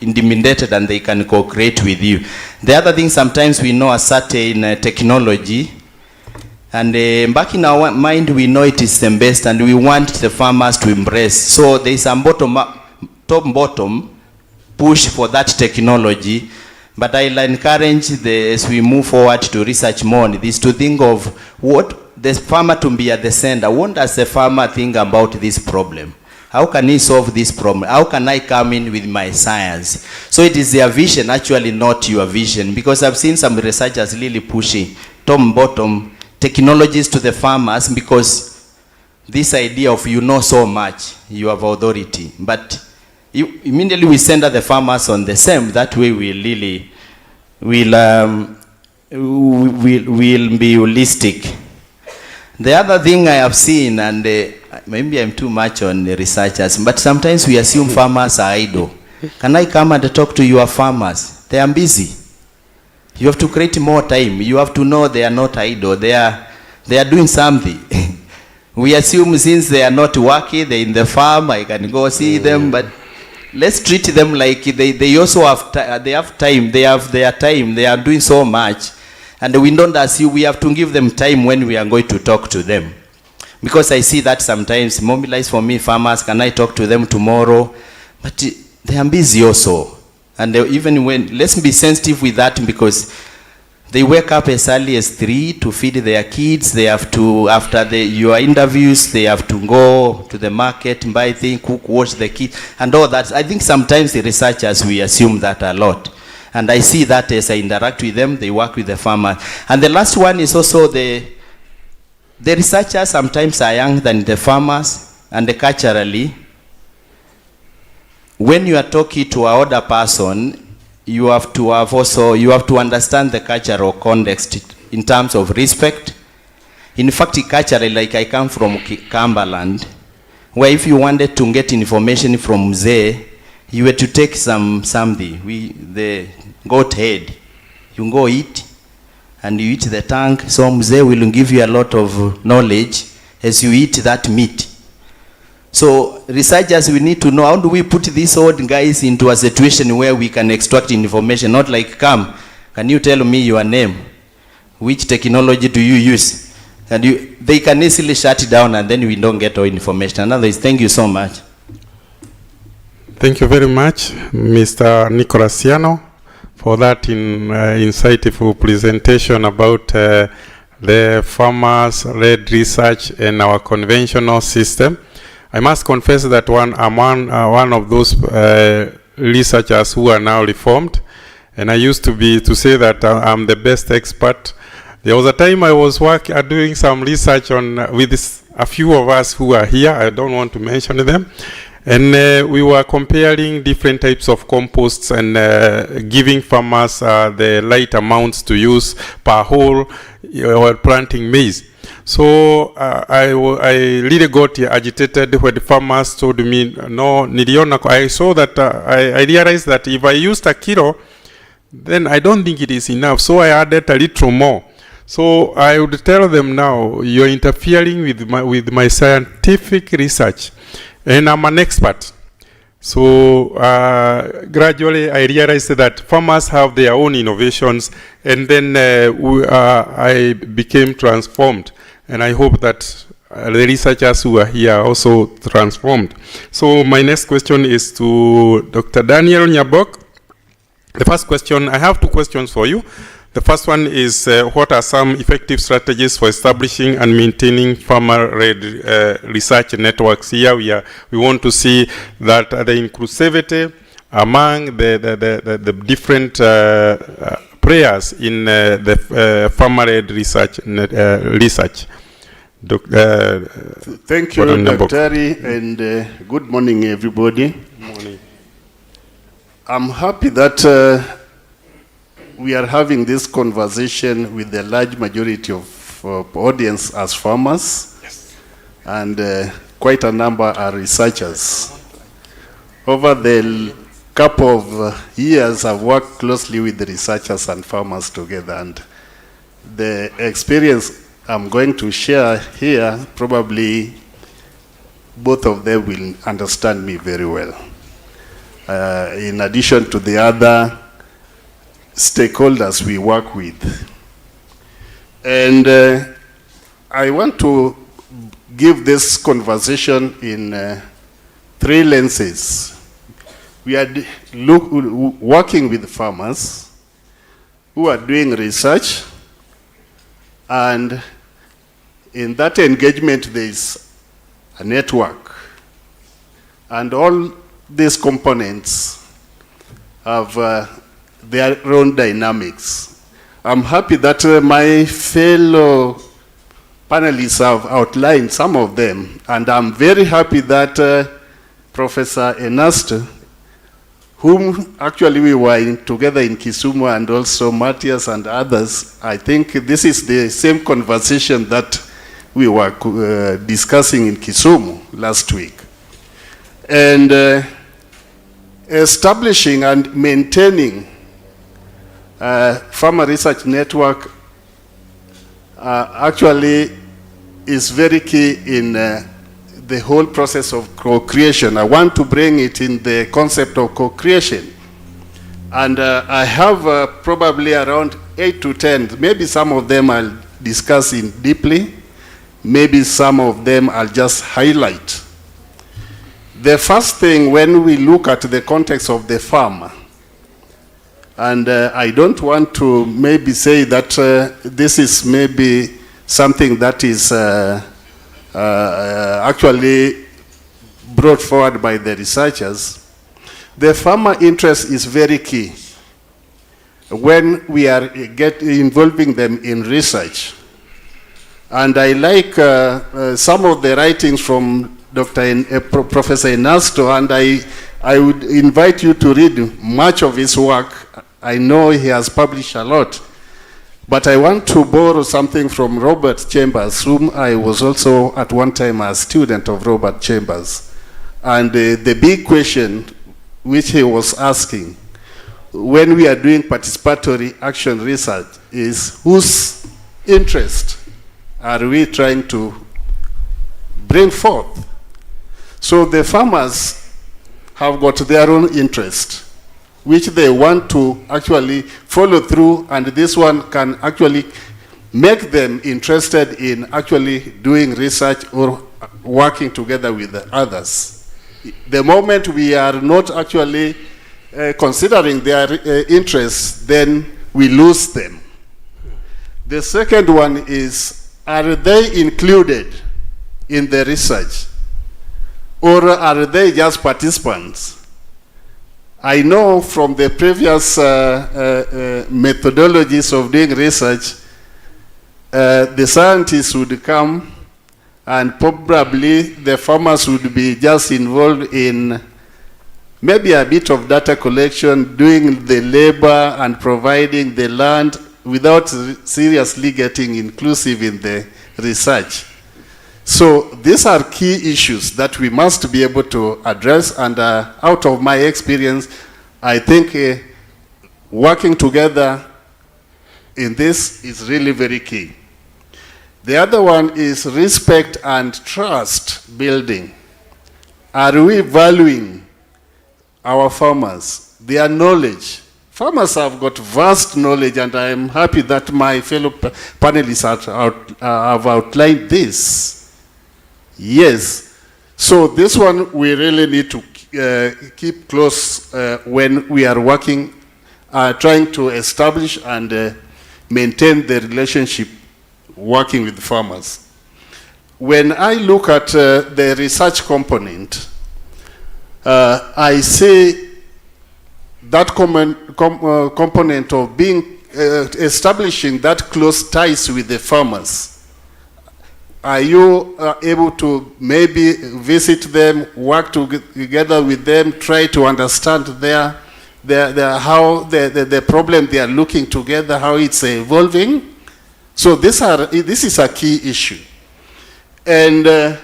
intimidated and they can co-create with you? The other thing, sometimes we know a certain technology, and back in our mind we know it is the best, and we want the farmers to embrace. So there is some top-bottom push for that technology. But I'll encourage as we move forward to research more on this, to think of what the farmer to be at the center. What does the farmer think about this problem? How can he solve this problem? How can I come in with my science? So it is their vision, actually not your vision. Because I've seen some researchers really pushing top-bottom technologies to the farmers, because this idea of you know so much, you have authority. But immediately we send the farmers on the same. That way we really will be holistic. The other thing I have seen, and maybe I'm too much on the researchers, but sometimes we assume farmers are idle. Can I come and talk to your farmers? They are busy. You have to create more time. You have to know they are not idle. They are doing something. We assume since they are not working, they're in the farm, I can go see them, but let's treat them like they also have time, they have their time, they are doing so much. And we don't assume, we have to give them time when we are going to talk to them. Because I see that sometimes, mobilize for me farmers, can I talk to them tomorrow? But they are busy also. And even when, let's be sensitive with that, because they wake up as early as 3 to feed their kids. They have to, after your interviews, they have to go to the market, buy things, cook, wash the kids, and all that. I think sometimes the researchers, we assume that a lot. And I see that as I interact with them, they work with the farmer. And the last one is also the researchers sometimes are younger than the farmers, and culturally, when you are talking to an older person, you have to understand the cultural context in terms of respect. In fact, culturally, like I come from Cumberland, where if you wanted to get information from Mzee, you were to take something, the goat head. You go eat, and you eat the tongue, so Mzee will give you a lot of knowledge as you eat that meat. So researchers, we need to know, how do we put these old guys into a situation where we can extract information, not like, come, can you tell me your name? Which technology do you use? And they can easily shut it down, and then we don't get all information. And others, thank you so much. Thank you very much, Mr. Nicolasiano, for that insightful presentation about the farmers-led research and our conventional system. I must confess that I'm one of those researchers who are now reformed, and I used to say that I'm the best expert. There was a time I was doing some research with a few of us who are here. I don't want to mention them, and we were comparing different types of composts and giving farmers the right amounts to use per hole while planting maize. So I really got agitated when the farmers told me, no, niliona, I saw that, I realized that if I used a kilo, then I don't think it is enough. So I added a little more. So I would tell them now, you're interfering with my scientific research, and I'm an expert. So gradually I realized that farmers have their own innovations, and then I became transformed. And I hope that the researchers who are here are also transformed. So my next question is to Dr. Daniel Nyabok. The first question, I have 2 questions for you. The first one is, what are some effective strategies for establishing and maintaining farmer-led research networks? Here we want to see that the inclusivity among the different players in the farmer-led research. Thank you, Dr. and good morning, everybody. Good morning. I'm happy that we are having this conversation with the large majority of audience as farmers, yes, and quite a number are researchers. Over the couple of years, I've worked closely with the researchers and farmers together, and the experience I'm going to share here, probably both of them will understand me very well. In addition to the other stakeholders we work with. And I want to give this conversation in 3 lenses. We are working with farmers who are doing research, and in that engagement there is a network, and all these components have their own dynamics. I'm happy that my fellow panelists have outlined some of them, and I'm very happy that Professor Ernesto, whom actually we were together in Kisumu, and also Matthias and others, I think this is the same conversation that we were discussing in Kisumu last week. And establishing and maintaining a farmer research network actually is very key in the whole process of co-creation. I want to bring it in the concept of co-creation. And I have probably around 8 to 10, maybe some of them I'll discuss in deeply, maybe some of them I'll just highlight. The first thing, when we look at the context of the farmer, and I don't want to maybe say that this is maybe something that is actually brought forward by the researchers. The farmer interest is very key when we are involving them in research. And I like some of the writings from Professor Inasto, and I would invite you to read much of his work. I know he has published a lot. But I want to borrow something from Robert Chambers, whom I was also at one time a student of Robert Chambers. And the big question which he was asking when we are doing participatory action research is, whose interest are we trying to bring forth? So the farmers have got their own interest, which they want to actually follow through, and this one can actually make them interested in actually doing research or working together with others. The moment we are not actually considering their interests, then we lose them. The second one is, are they included in the research, or are they just participants? I know from the previous methodologies of doing research, the scientists would come and probably the farmers would be just involved in maybe a bit of data collection, doing the labor and providing the land without seriously getting inclusive in the research. So these are key issues that we must be able to address, and out of my experience, I think working together in this is really very key. The other one is respect and trust building. Are we valuing our farmers, their knowledge? Farmers have got vast knowledge, and I am happy that my fellow panelists have outlined this. Yes. So this one we really need to keep close when we are working, trying to establish and maintain the relationship working with farmers. When I look at the research component, I see that component of being establishing that close ties with the farmers. Are you able to maybe visit them, work together with them, try to understand how the problem they are looking together, how it's evolving? So this is a key issue. And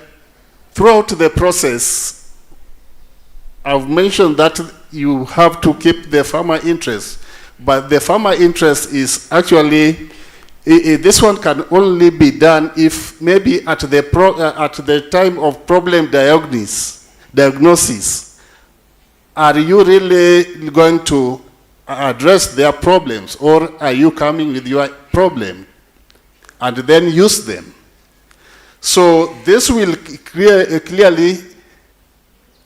throughout the process, I've mentioned that you have to keep the farmer interest, but the farmer interest is actually, this one can only be done if maybe at the time of problem diagnosis, are you really going to address their problems, or are you coming with your problem and then use them? So this will clearly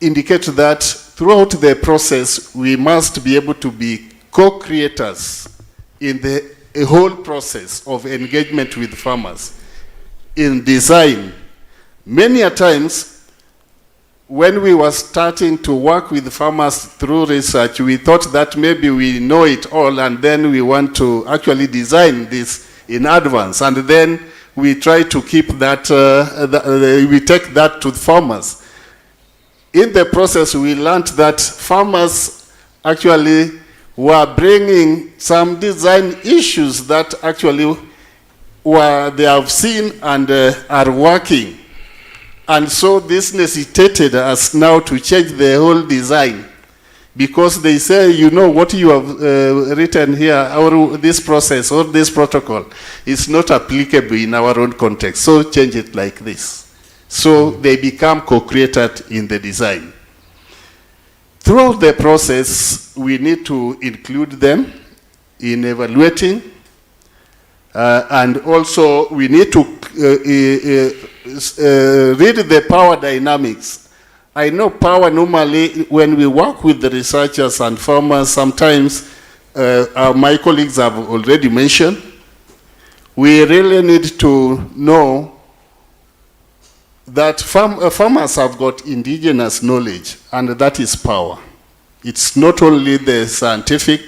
indicate that throughout the process, we must be able to be co-creators in the whole process of engagement with farmers. In design, many a times when we were starting to work with farmers through research, we thought that maybe we know it all, and then we want to actually design this in advance, and then we try to keep that, we take that to the farmers. In the process, we learned that farmers actually were bringing some design issues that actually they have seen and are working. And so this necessitated us now to change the whole design, because they say, you know, what you have written here, or this process or this protocol is not applicable in our own context, so change it like this. So they become co-created in the design. Throughout the process, we need to include them in evaluating, and also we need to read the power dynamics. I know power normally, when we work with the researchers and farmers, sometimes my colleagues have already mentioned, we really need to know that farmers have got indigenous knowledge, and that is power. It's not only the scientific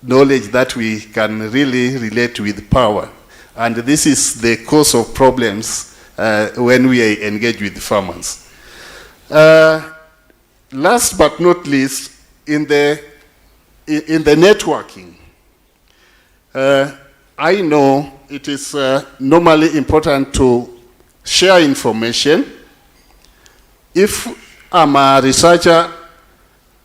knowledge that we can really relate with power. And this is the cause of problems when we engage with farmers. Last but not least, in the networking, I know it is normally important to share information. If I'm a researcher,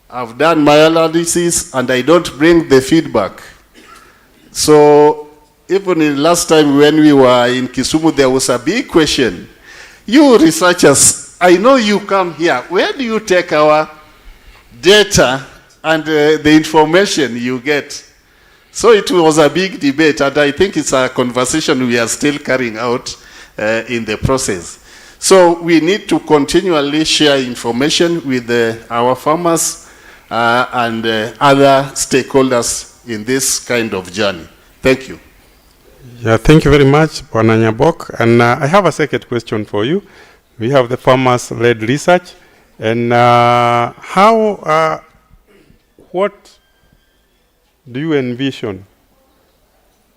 I've done my analysis and I don't bring the feedback. So even in last time when we were in Kisumu, there was a big question. You researchers, I know you come here. Where do you take our data and the information you get? So it was a big debate, and I think it's a conversation we are still carrying out in the process. So we need to continually share information with our farmers and other stakeholders in this kind of journey. Thank you. Yeah, thank you very much, Bwana Nyabok. And I have a second question for you. We have the farmers-led research, and what do you envision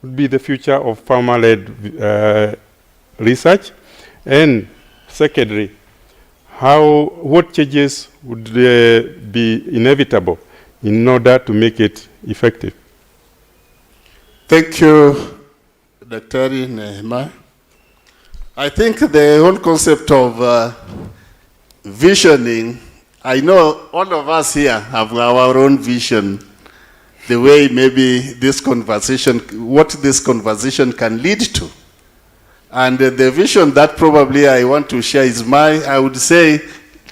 would be the future of farmer-led research? And secondly, what changes would be inevitable in order to make it effective? Thank you, Dr. Nehemiah. I think the whole concept of visioning, I know all of us here have our own vision, the way maybe this conversation, what this conversation can lead to. And the vision that probably I want to share is I would say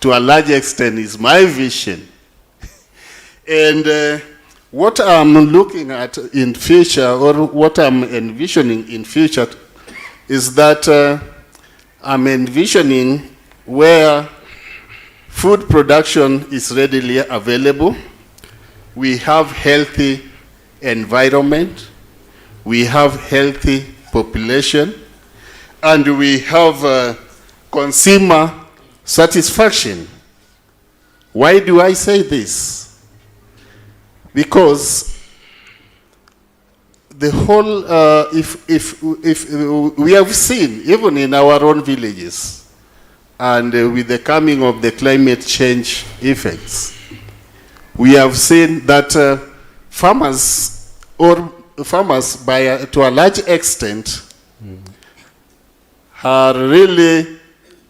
to a large extent is my vision. And what I'm looking at in future, or what I'm envisioning in future, is that I'm envisioning where food production is readily available, we have healthy environment, we have healthy population, and we have consumer satisfaction. Why do I say this? Because the whole, if we have seen, even in our own villages, and with the coming of the climate change effects, we have seen that farmers to a large extent, are really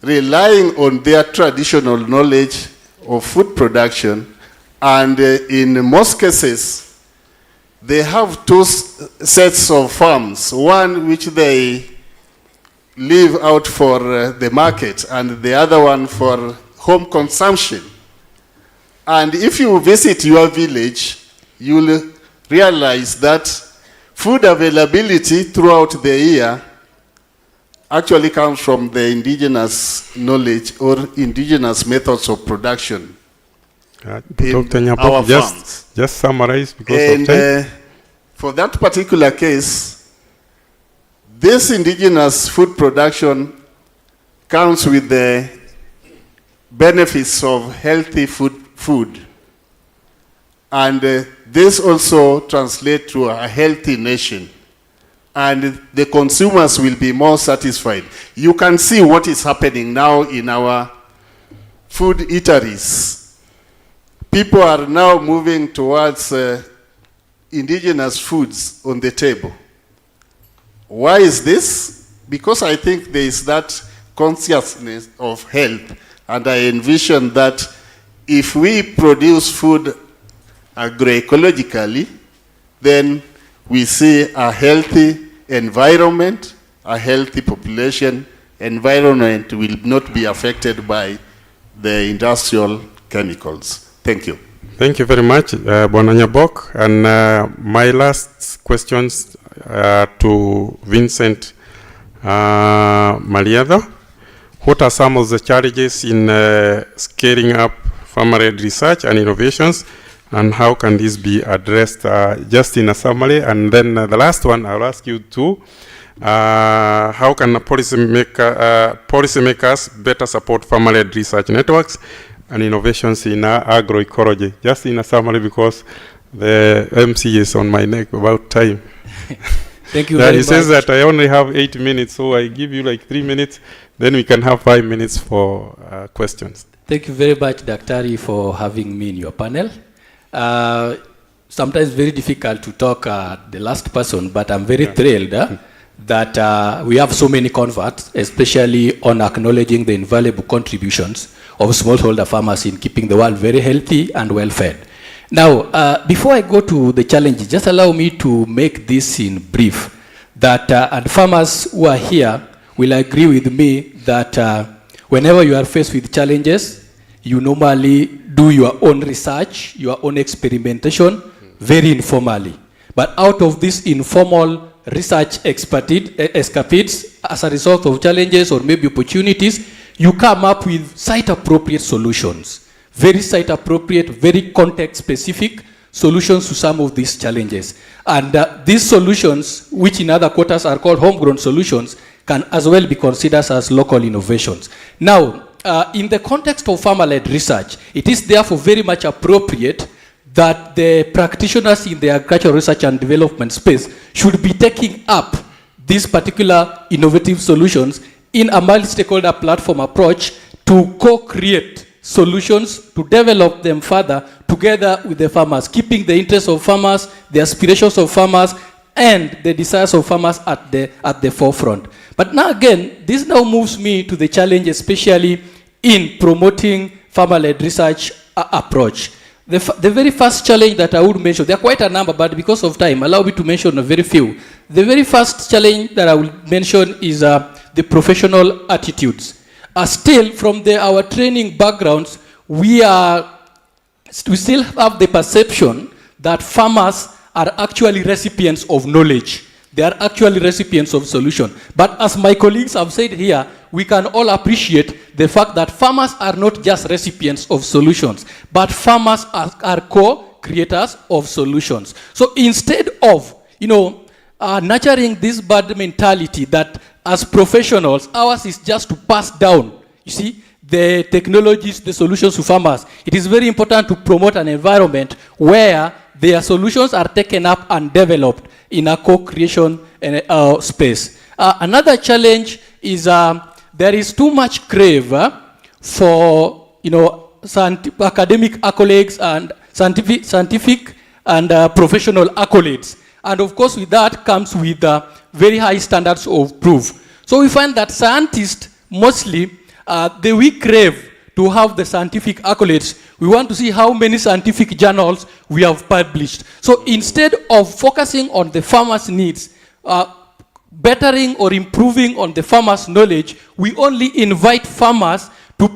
relying on their traditional knowledge of food production, and in most cases, they have two sets of farms, one which they leave out for the market, and the other one for home consumption. And if you visit your village, you'll realize that food availability throughout the year actually comes from the indigenous knowledge or indigenous methods of production. Dr. Nyabok, just summarize because of time. For that particular case, this indigenous food production comes with the benefits of healthy food. And this also translates to a healthy nation. And the consumers will be more satisfied. You can see what is happening now in our food eateries. People are now moving towards indigenous foods on the table. Why is this? Because I think there is that consciousness of health, and I envision that if we produce food agroecologically, then we see a healthy environment, a healthy population. Environment will not be affected by the industrial chemicals. Thank you. Thank you very much, Bwana Nyabok. And my last questions to Vincent Maliadho. What are some of the challenges in scaling up farmer-led research and innovations, and how can this be addressed, just in a summary? And then the last one, I'll ask you too. How can policymakers better support farmer-led research networks and innovations in agroecology? Just in a summary, because the MC is on my neck about time. Thank you very much. He says that I only have 8 minutes, so I give you like 3 minutes, then we can have 5 minutes for questions. Thank you very much, Daktari, for having me in your panel. Sometimes very difficult to talk the last person, but I'm very thrilled that we have so many converts, especially on acknowledging the invaluable contributions of smallholder farmers in keeping the world very healthy and well-fed. Now, before I go to the challenges, just allow me to make this in brief, that and farmers who are here will agree with me that whenever you are faced with challenges, you normally do your own research, your own experimentation, very informally. But out of this informal research escapades, as a result of challenges or maybe opportunities, you come up with site-appropriate solutions. Very site-appropriate, very context-specific solutions to some of these challenges. And these solutions, which in other quarters are called homegrown solutions, can as well be considered as local innovations. Now, in the context of farmer-led research, it is therefore very much appropriate that the practitioners in the agricultural research and development space should be taking up these particular innovative solutions in a multi-stakeholder platform approach to co-create solutions, to develop them further together with the farmers, keeping the interests of farmers, the aspirations of farmers, and the desires of farmers at the forefront. But now again, this now moves me to the challenge, especially in promoting farmer-led research approach. The very first challenge that I would mention, there are quite a number, but because of time, allow me to mention a very few. The very first challenge that I will mention is the professional attitudes. Still, from our training backgrounds, we still have the perception that farmers are actually recipients of knowledge. They are actually recipients of solution. But as my colleagues have said here, we can all appreciate the fact that farmers are not just recipients of solutions, but farmers are co-creators of solutions. So instead of, nurturing this bad mentality that as professionals, ours is just to pass down, you see, the technologies, the solutions to farmers, it is very important to promote an environment where their solutions are taken up and developed in a co-creation space. Another challenge is there is too much crave for academic accolades and scientific and professional accolades. And of course, with that comes with very high standards of proof. So we find that scientists mostly we crave to have the scientific accolades. We want to see how many scientific journals we have published. So instead of focusing on the farmers' needs, bettering or improving on the farmers' knowledge, we only invite farmers to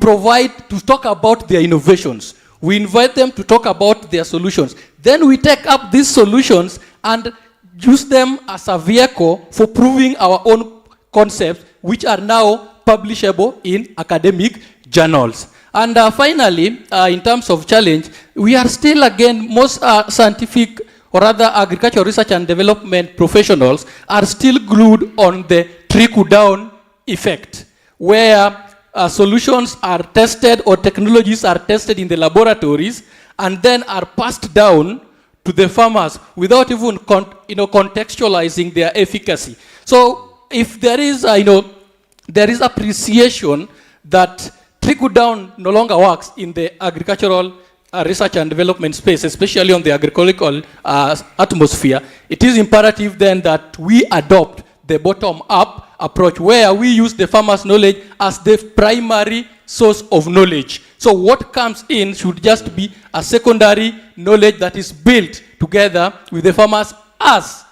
talk about their innovations. We invite them to talk about their solutions. Then we take up these solutions and use them as a vehicle for proving our own concepts, which are now publishable in academic journals. And finally, in terms of challenge, we are still, again, most scientific or rather agricultural research and development professionals are still glued on the trickle-down effect, where solutions are tested or technologies are tested in the laboratories and then are passed down to the farmers without even contextualizing their efficacy. So if there is, there is appreciation that trickle-down no longer works in the agricultural research and development space, especially on the agroecological atmosphere, it is imperative then that we adopt the bottom-up approach where we use the farmer's knowledge as the primary source of knowledge. So what comes in should just be a secondary knowledge that is built together with the farmers as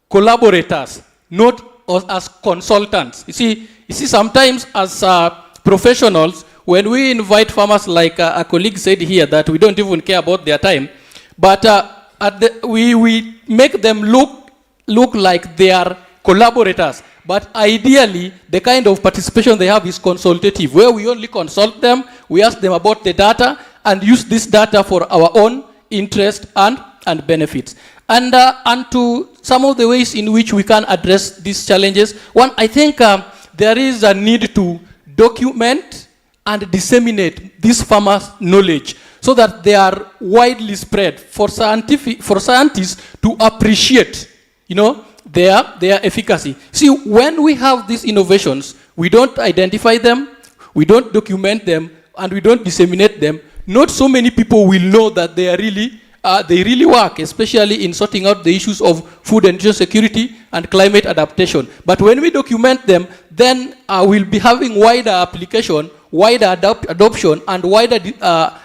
collaborators, not as consultants. You see, sometimes as professionals, when we invite farmers, like a colleague said here, that we don't even care about their time, but we make them look like they are collaborators. But ideally, the kind of participation they have is consultative, where we only consult them, we ask them about the data, and use this data for our own interest and benefits. And to some of the ways in which we can address these challenges, one, I think there is a need to document and disseminate this farmers' knowledge so that they are widely spread for scientists to appreciate, their efficacy. See, when we have these innovations, we don't identify them, we don't document them, and we don't disseminate them. Not so many people will know that they really work, especially in sorting out the issues of food and nutrition security and climate adaptation. But when we document them, then we'll be having wider application, wider adoption, and wider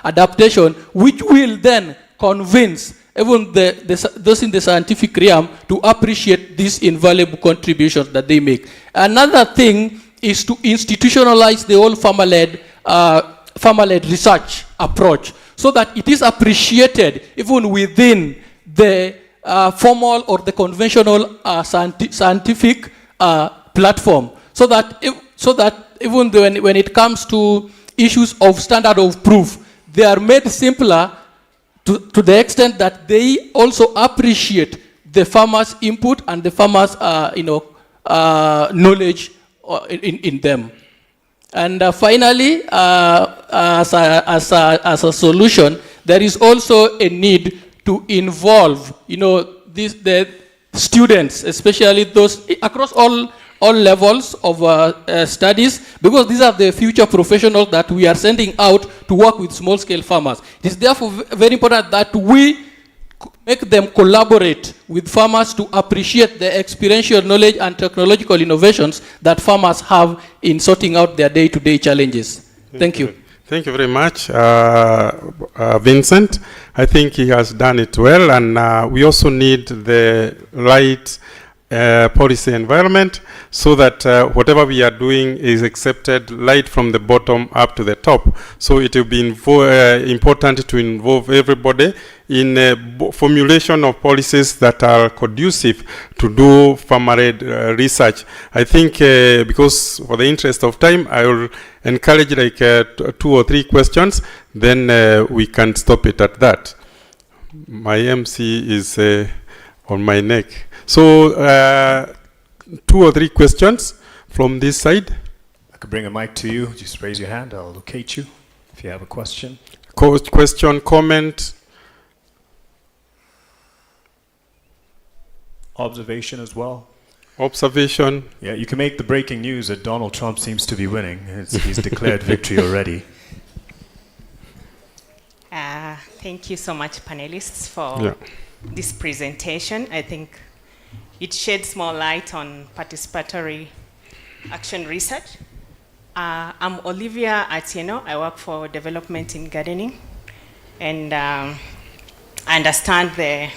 adaptation, which will then convince even those in the scientific realm to appreciate these invaluable contributions that they make. Another thing is to institutionalize the whole farmer-led research approach, so that it is appreciated even within the formal or the conventional scientific platform, so that even when it comes to issues of standard of proof, they are made simpler to the extent that they also appreciate the farmers' input and the farmers' knowledge in them. And finally, as a solution, there is also a need to involve, the students, especially those across all levels of studies, because these are the future professionals that we are sending out to work with small-scale farmers. It is therefore very important that we make them collaborate with farmers to appreciate the experiential knowledge and technological innovations that farmers have in sorting out their day-to-day challenges. Thank you. Thank you very much, Vincent. I think he has done it well, and we also need the right policy environment so that whatever we are doing is accepted right from the bottom up to the top. So it will be important to involve everybody in formulation of policies that are conducive to do farmer-led research. I think because for the interest of time, I will encourage like 2 or 3 questions, then we can stop it at that. My MC is on my neck. So 2 or 3 questions from this side. I could bring a mic to you. Just raise your hand. I'll locate you if you have a question. Question, comment. Observation as well. Observation. Yeah, you can make the breaking news that Donald Trump seems to be winning. He's declared victory already. Thank you so much, panelists, for this presentation. I think it sheds more light on participatory action research. I'm Olivia Atieno. I work for development in gardening, and I understand the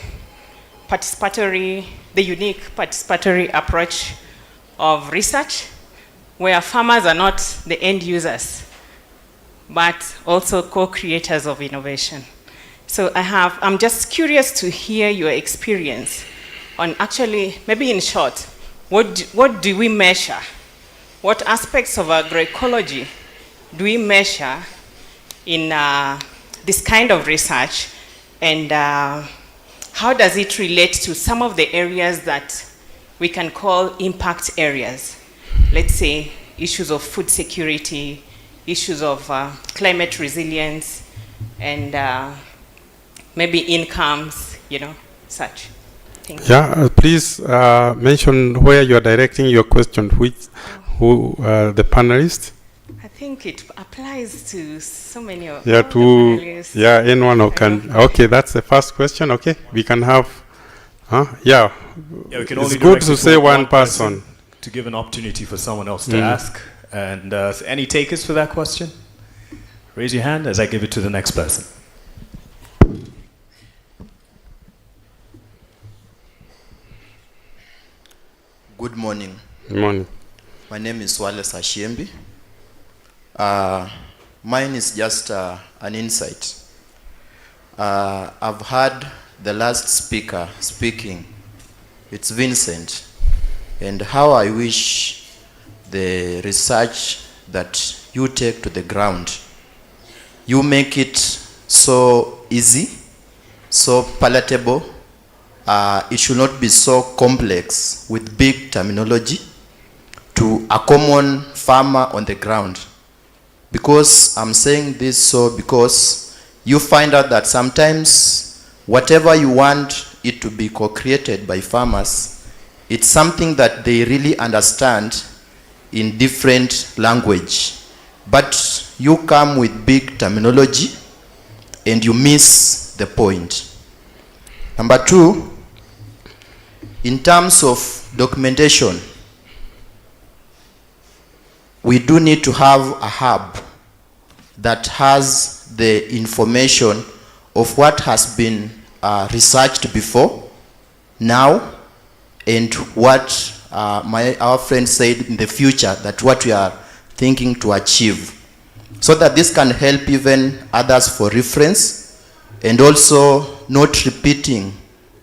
unique participatory approach of research, where farmers are not the end users, but also co-creators of innovation. So I'm just curious to hear your experience on actually, maybe in short, what do we measure? What aspects of agroecology do we measure in this kind of research, and how does it relate to some of the areas that we can call impact areas? Let's say issues of food security, issues of climate resilience, and maybe incomes, such. Thank you. Please mention where you are directing your question, who the panelists. I think it applies to so many of the panelists. Anyone who can. Okay, that's the first question. Okay, we can have. We can only it's good to say one person. To give an opportunity for someone else to ask. And any takers for that question? Raise your hand as I give it to the next person. Good morning. My name is Wale Sashembi. Mine is just an insight. I've heard the last speaker speaking. It's Vincent. And how I wish the research that you take to the ground, you make it so easy, so palatable. It should not be so complex with big terminology to a common farmer on the ground. Because I'm saying this so because you find out that sometimes whatever you want it to be co-created by farmers, it's something that they really understand in different language. But you come with big terminology and you miss the point. Number two, in terms of documentation, we do need to have a hub that has the information of what has been researched before, now, and what our friend said in the future, that what we are thinking to achieve, so that this can help even others for reference, and also not repeating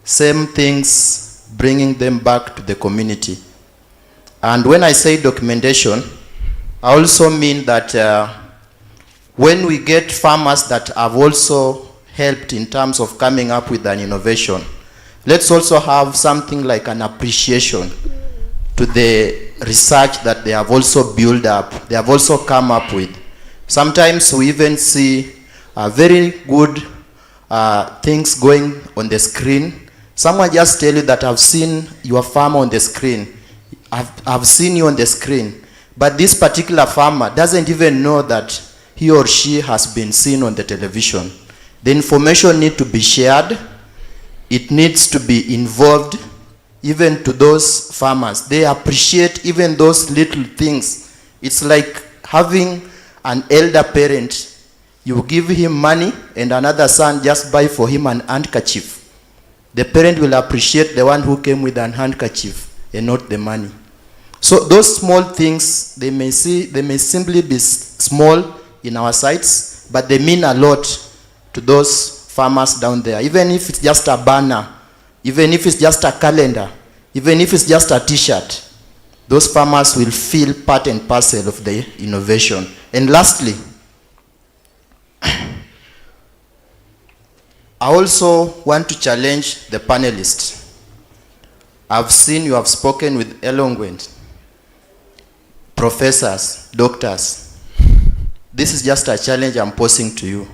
same things, bringing them back to the community. And when I say documentation, I also mean that when we get farmers that have also helped in terms of coming up with an innovation, let's also have something like an appreciation to the research that they have also built up, they have also come up with. Sometimes we even see very good things going on the screen. Someone just tell you that I've seen your farmer on the screen. I've seen you on the screen. But this particular farmer doesn't even know that he or she has been seen on the television. The information needs to be shared. It needs to be involved even to those farmers. They appreciate even those little things. It's like having an elder parent. You give him money and another son just buy for him an handkerchief. The parent will appreciate the one who came with an handkerchief and not the money. So those small things, they may simply be small in our sites, but they mean a lot to those farmers down there. Even if it's just a banner, even if it's just a calendar, even if it's just a t-shirt, those farmers will feel part and parcel of the innovation. And lastly, I also want to challenge the panelists. I've seen you have spoken with eloquent professors, doctors. This is just a challenge I'm posing to you.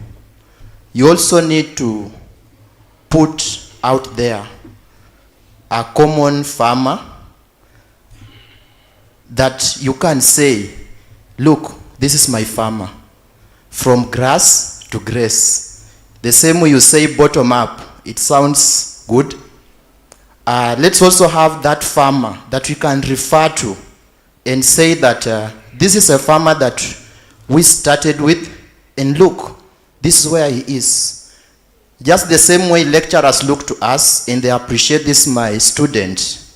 You also need to put out there a common farmer that you can say, look, this is my farmer, from grass to grace. The same way you say bottom up, it sounds good. Let's also have that farmer that we can refer to and say that this is a farmer that we started with, and look, this is where he is. Just the same way lecturers look to us and they appreciate this, my student.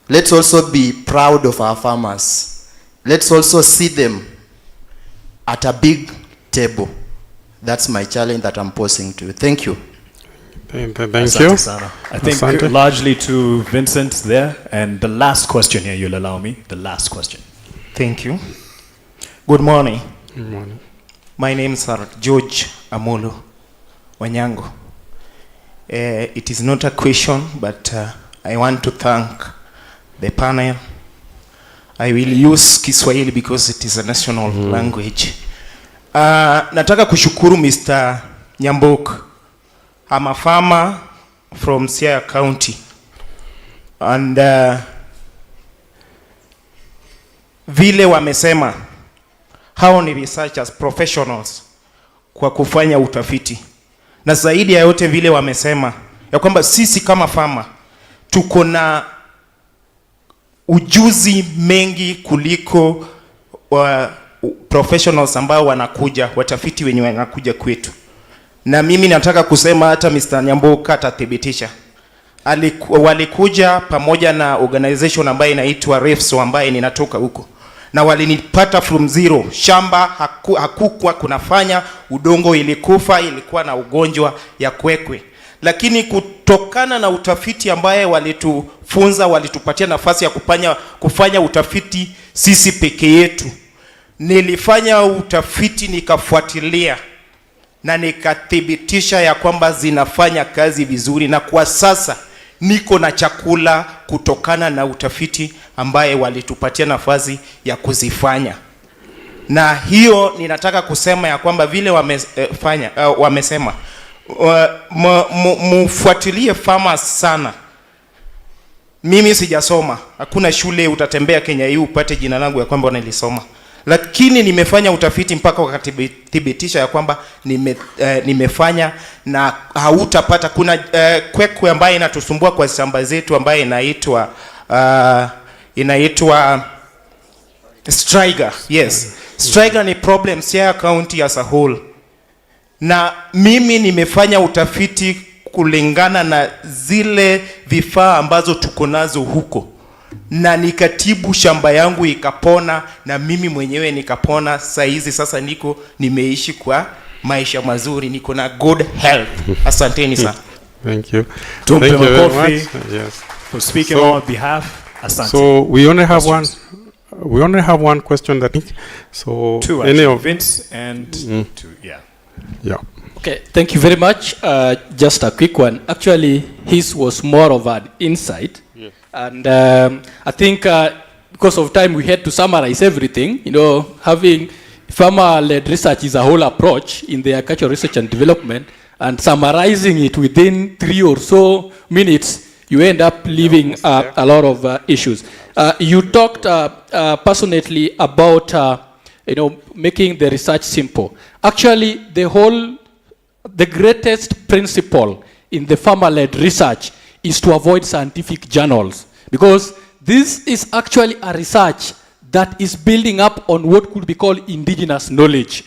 Let's also be proud of our farmers. Let's also see them at a big table. That's my challenge that I'm posing to you. Thank you. Thank Asante you. Sana. I think largely to Vincent there. And the last question here, you'll allow me. The last question. Thank you. Good morning. Good morning. My name is George Amolo Wanyango. It is not a question, but I want to thank the panel. I will use Kiswahili because it is a national language. Nataka kushukuru Mr. Nyambok. I'm a farmer from Siaya County. And vile wamesema, hao ni researchers, professionals kwa kufanya utafiti. Na zaidi ya yote vile wamesema, ya kwamba sisi kama farmer, tuko na ujuzi mengi kuliko professionals ambao wanakuja, watafiti wenye wanakuja kwetu. Na mimi nataka kusema hata Mr. Nyamboka atathibitisha. walikuja pamoja na organization ambayo inaitwa REFSO ambaye ninatoka huko, na walinipata from zero. Shamba hakukuwa kunafanya, udongo ilikufa, ilikuwa na ugonjwa ya kwekwe. Lakini kutokana na utafiti ambaye walitufunza, walitupatia nafasi ya kufanya utafiti sisi peke yetu. Nilifanya utafiti, nikafuatilia na nikathibitisha ya kwamba zinafanya kazi vizuri, na kwa sasa niko na chakula kutokana na utafiti ambaye walitupatia nafasi ya kuzifanya. Na hiyo ninataka kusema ya kwamba vile wamesema mufuatilie farmers sana. Mimi sijasoma, hakuna shule utatembea Kenya hii upate jina langu ya kwamba nilisoma, lakini nimefanya utafiti mpaka wakathibitisha ya kwamba nimefanya, na hautapata. Kuna kwekwe ambaye inatusumbua kwa shamba zetu ambaye inaitwa striga. Yes, striga ni problem Siaya County as a whole, na mimi nimefanya utafiti kulingana na zile vifaa ambazo tuko nazo huko, na nikatibu shamba yangu ikapona, na mimi mwenyewe nikapona. Sasa nimeishi kwa maisha mazuri, niko na good health. Asanteni sana. Thank you. Thank you very much. Yes. For speaking on our behalf. Asante. So we only have one question that two actually, Vince and two. Yeah. Okay, thank you very much. Just a quick one. Actually, his was more of an insight. Yes. And I think because of time, we had to summarize everything. You know, having farmer-led research is a whole approach in the agricultural research and development, and summarizing it within 3 or so minutes, you end up leaving a lot of issues. You talked passionately about making the research simple. Actually, the greatest principle in the farmer-led research is to avoid scientific journals, because this is actually a research that is building up on what could be called indigenous knowledge,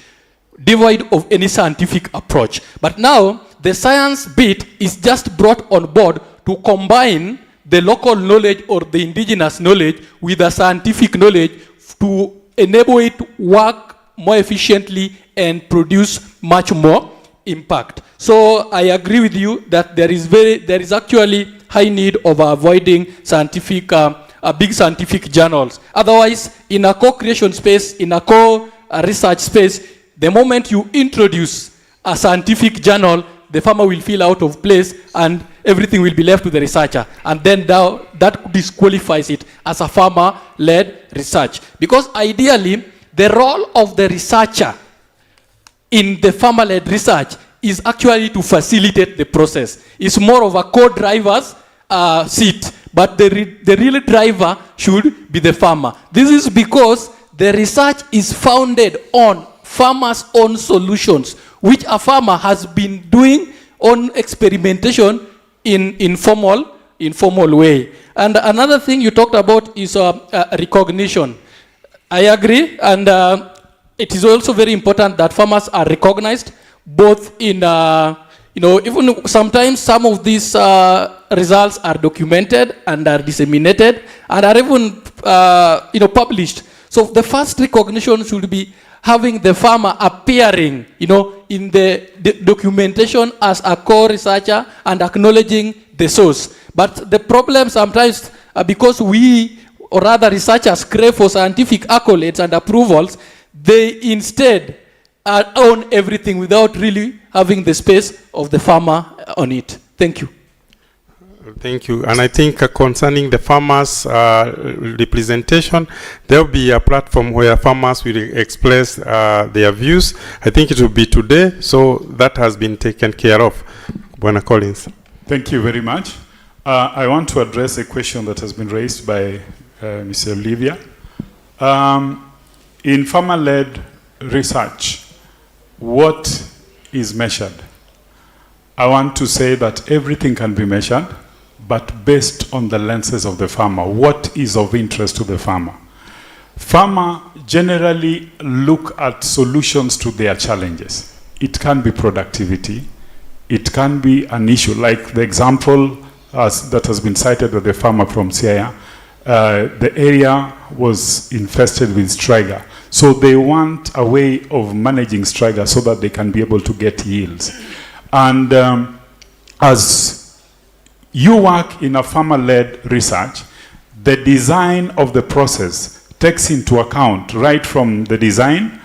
devoid of any scientific approach. But now, the science bit is just brought on board to combine the local knowledge or the indigenous knowledge with the scientific knowledge to enable it to work more efficiently and produce much more impact. So I agree with you that there is actually high need of avoiding scientific, big scientific journals. Otherwise, in a co-creation space, in a co-research space, the moment you introduce a scientific journal, the farmer will feel out of place and everything will be left to the researcher. And then that disqualifies it as a farmer-led research. Because ideally, the role of the researcher in the farmer-led research is actually to facilitate the process. It's more of a co-driver's seat, but the real driver should be the farmer. This is because the research is founded on farmers' own solutions, which a farmer has been doing on experimentation in informal way. And another thing you talked about is recognition. I agree, and it is also very important that farmers are recognized, both in, even sometimes some of these results are documented and are disseminated and are even, published. So the first recognition should be having the farmer appearing, in the documentation as a core researcher and acknowledging the source. But the problem sometimes, because we, or rather researchers, crave for scientific accolades and approvals, they instead own everything without really having the space of the farmer on it. Thank you. Thank you. And I think concerning the farmers' representation, there will be a platform where farmers will express their views. I think it will be today, so that has been taken care of. Bwana Collins. Thank you very much. I want to address a question that has been raised by Ms. Olivia. In farmer-led research, what is measured? I want to say that everything can be measured, but based on the lenses of the farmer. What is of interest to the farmer? Farmer generally look at solutions to their challenges. It can be productivity. It can be an issue, like the example that has been cited by the farmer from Siaya, the area was infested with striga. So they want a way of managing striga so that they can be able to get yields. And as you work in a farmer-led research, the design of the process takes into account, right from the design,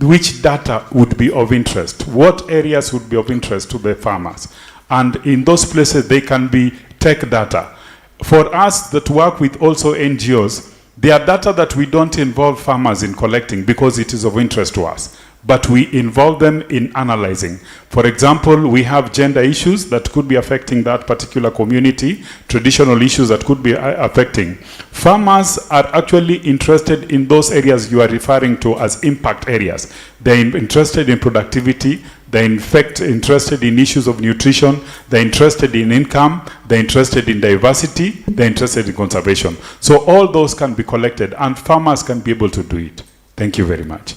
which data would be of interest, what areas would be of interest to the farmers. And in those places, they can be tech data. For us that work with also NGOs, there are data that we don't involve farmers in collecting because it is of interest to us, but we involve them in analyzing. For example, we have gender issues that could be affecting that particular community, traditional issues that could be affecting. Farmers are actually interested in those areas you are referring to as impact areas. They're interested in productivity, they're in fact interested in issues of nutrition, they're interested in income, they're interested in diversity, they're interested in conservation. So all those can be collected and farmers can be able to do it. Thank you very much.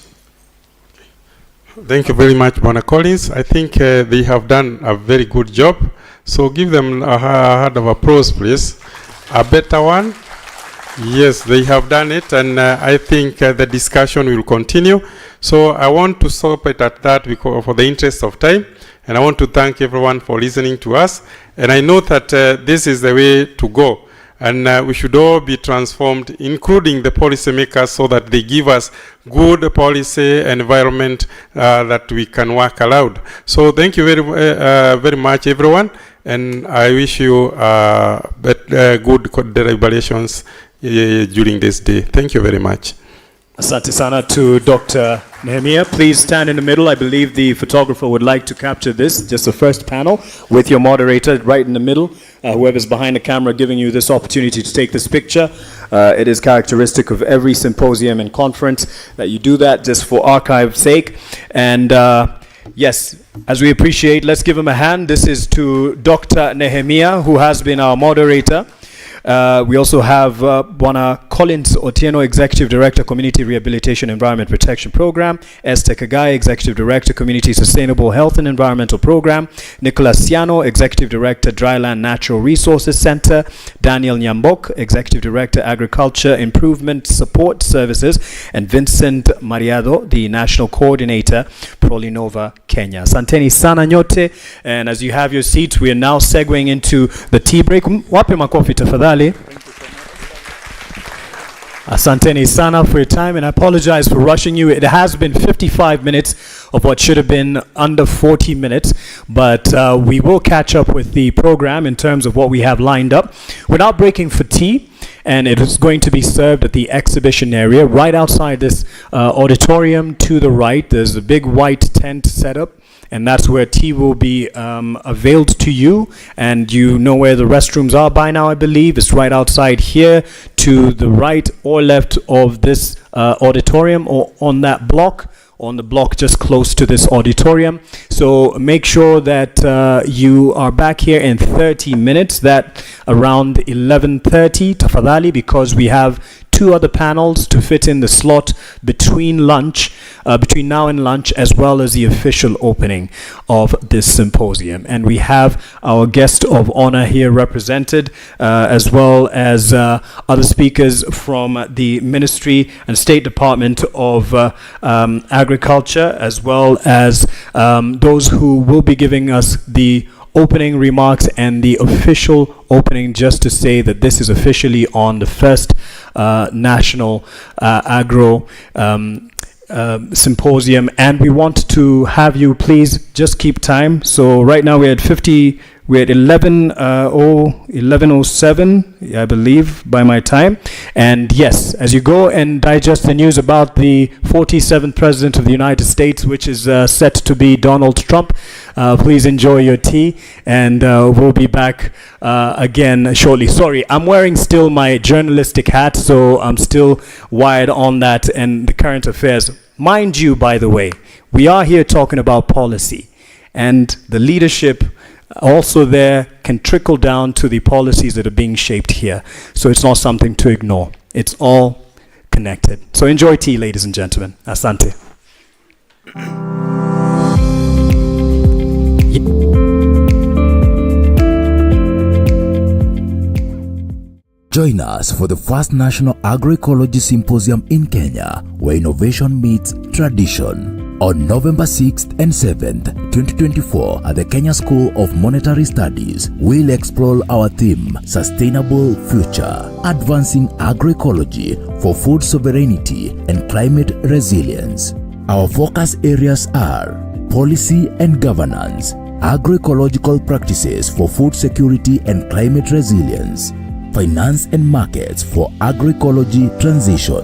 Thank you very much, Bwana Collins. I think they have done a very good job. So give them a hand of applause, please. A better one. Yes, they have done it, and I think the discussion will continue. So I want to stop it at that because for the interest of time, and I want to thank everyone for listening to us. And I know that this is the way to go. And we should all be transformed, including the policymakers, so that they give us good policy environment that we can work aloud. So thank you very much, everyone. And I wish you good deliberations during this day. Thank you very much. Asante sana to Dr. Nehemiah. Please stand in the middle. I believe the photographer would like to capture this, just the first panel, with your moderator right in the middle. Whoever's behind the camera giving you this opportunity to take this picture. It is characteristic of every symposium and conference that you do that just for archive's sake. And yes, as we appreciate, let's give him a hand. This is to Dr. Nehemiah, who has been our moderator. We also have Bwana Collins Otieno, Executive Director, Community Rehabilitation Environment Protection Program, Esther Kagai, Executive Director, Community Sustainable Health and Environmental Program, Nicholas Siano, Executive Director, Dryland Natural Resources Center, Daniel Nyambok, Executive Director, Agriculture Improvement Support Services, and Vincent Mariado, the National Coordinator, Prolinova, Kenya. Asanteni sana nyote, and as you have your seats, we are now segueing into the tea break. Wape makofi tafadhali. Asanteni sana for your time, and I apologize for rushing you. It has been 55 minutes of what should have been under 40 minutes, but we will catch up with the program in terms of what we have lined up. We're now breaking for tea, and it is going to be served at the exhibition area right outside this auditorium. To the right, there's a big white tent set up, and that's where tea will be availed to you. And you know where the restrooms are by now, I believe. It's right outside here to the right or left of this auditorium, or on that block, on the block just close to this auditorium. So make sure that you are back here in 30 minutes, that around 11:30, tafadhali, because we have two other panels to fit in the slot between lunch, between now and lunch, as well as the official opening of this symposium. And we have our guest of honor here represented, as well as other speakers from the Ministry and State Department of Agriculture, as well as those who will be giving us the opening remarks and the official opening, just to say that this is officially on the first National Agro Symposium, and we want to have you please just keep time. So right now we're at 11:07, I believe, by my time. And yes, as you go and digest the news about the 47th President of the United States, which is set to be Donald Trump, please enjoy your tea, and we'll be back again shortly. Sorry, I'm wearing still my journalistic hat, so I'm still wired on that and the current affairs. Mind you, by the way, we are here talking about policy, and the leadership also there can trickle down to the policies that are being shaped here. So it's not something to ignore. It's all connected. So enjoy tea, ladies and gentlemen. Asante. Join us for the first National Agroecology Symposium in Kenya, where innovation meets tradition. On November 6th and 7th, 2024, at the Kenya School of Monetary Studies, we'll explore our theme, Sustainable Future, Advancing Agroecology for Food Sovereignty and Climate Resilience. Our focus areas are policy and governance, agroecological practices for food security and climate resilience, finance and markets for agroecology transition,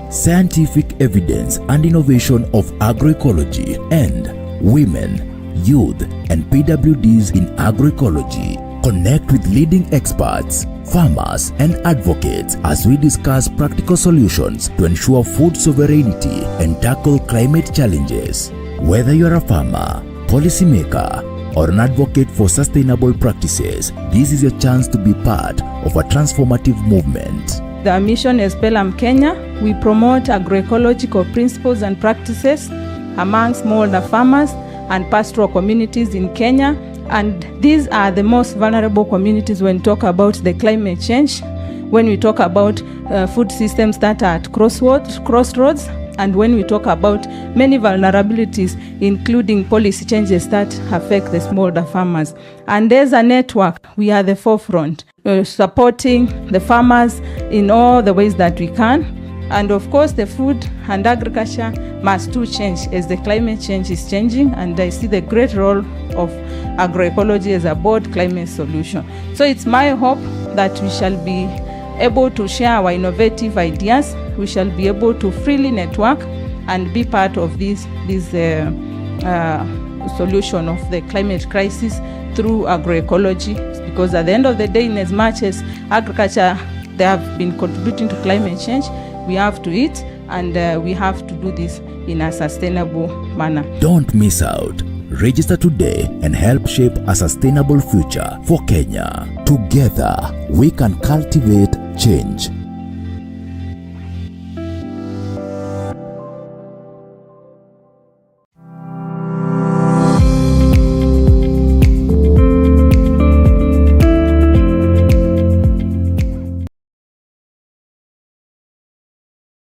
scientific evidence and innovation of agroecology, and women, youth, and PWDs in agroecology. Connect with leading experts, farmers, and advocates as we discuss practical solutions to ensure food sovereignty and tackle climate challenges. Whether you're a farmer, policymaker, or an advocate for sustainable practices, this is your chance to be part of a transformative movement. The mission is Pelam Kenya. We promote agroecological principles and practices among smallholder farmers and pastoral communities in Kenya. And these are the most vulnerable communities when we talk about the climate change, when we talk about food systems that are at crossroads, and when we talk about many vulnerabilities, including policy changes that affect the smallholder farmers. And as a network, we are the forefront, supporting the farmers in all the ways that we can. And of course, the food and agriculture must too change as the climate change is changing, and I see the great role of agroecology as a broad climate solution. So it's my hope that we shall be able to share our innovative ideas, we shall be able to freely network and be part of this solution of the climate crisis through agroecology, because at the end of the day, in as much as agriculture, they have been contributing to climate change, we have to eat, and we have to do this in a sustainable manner. Don't miss out. Register today and help shape a sustainable future for Kenya. Together, we can cultivate change.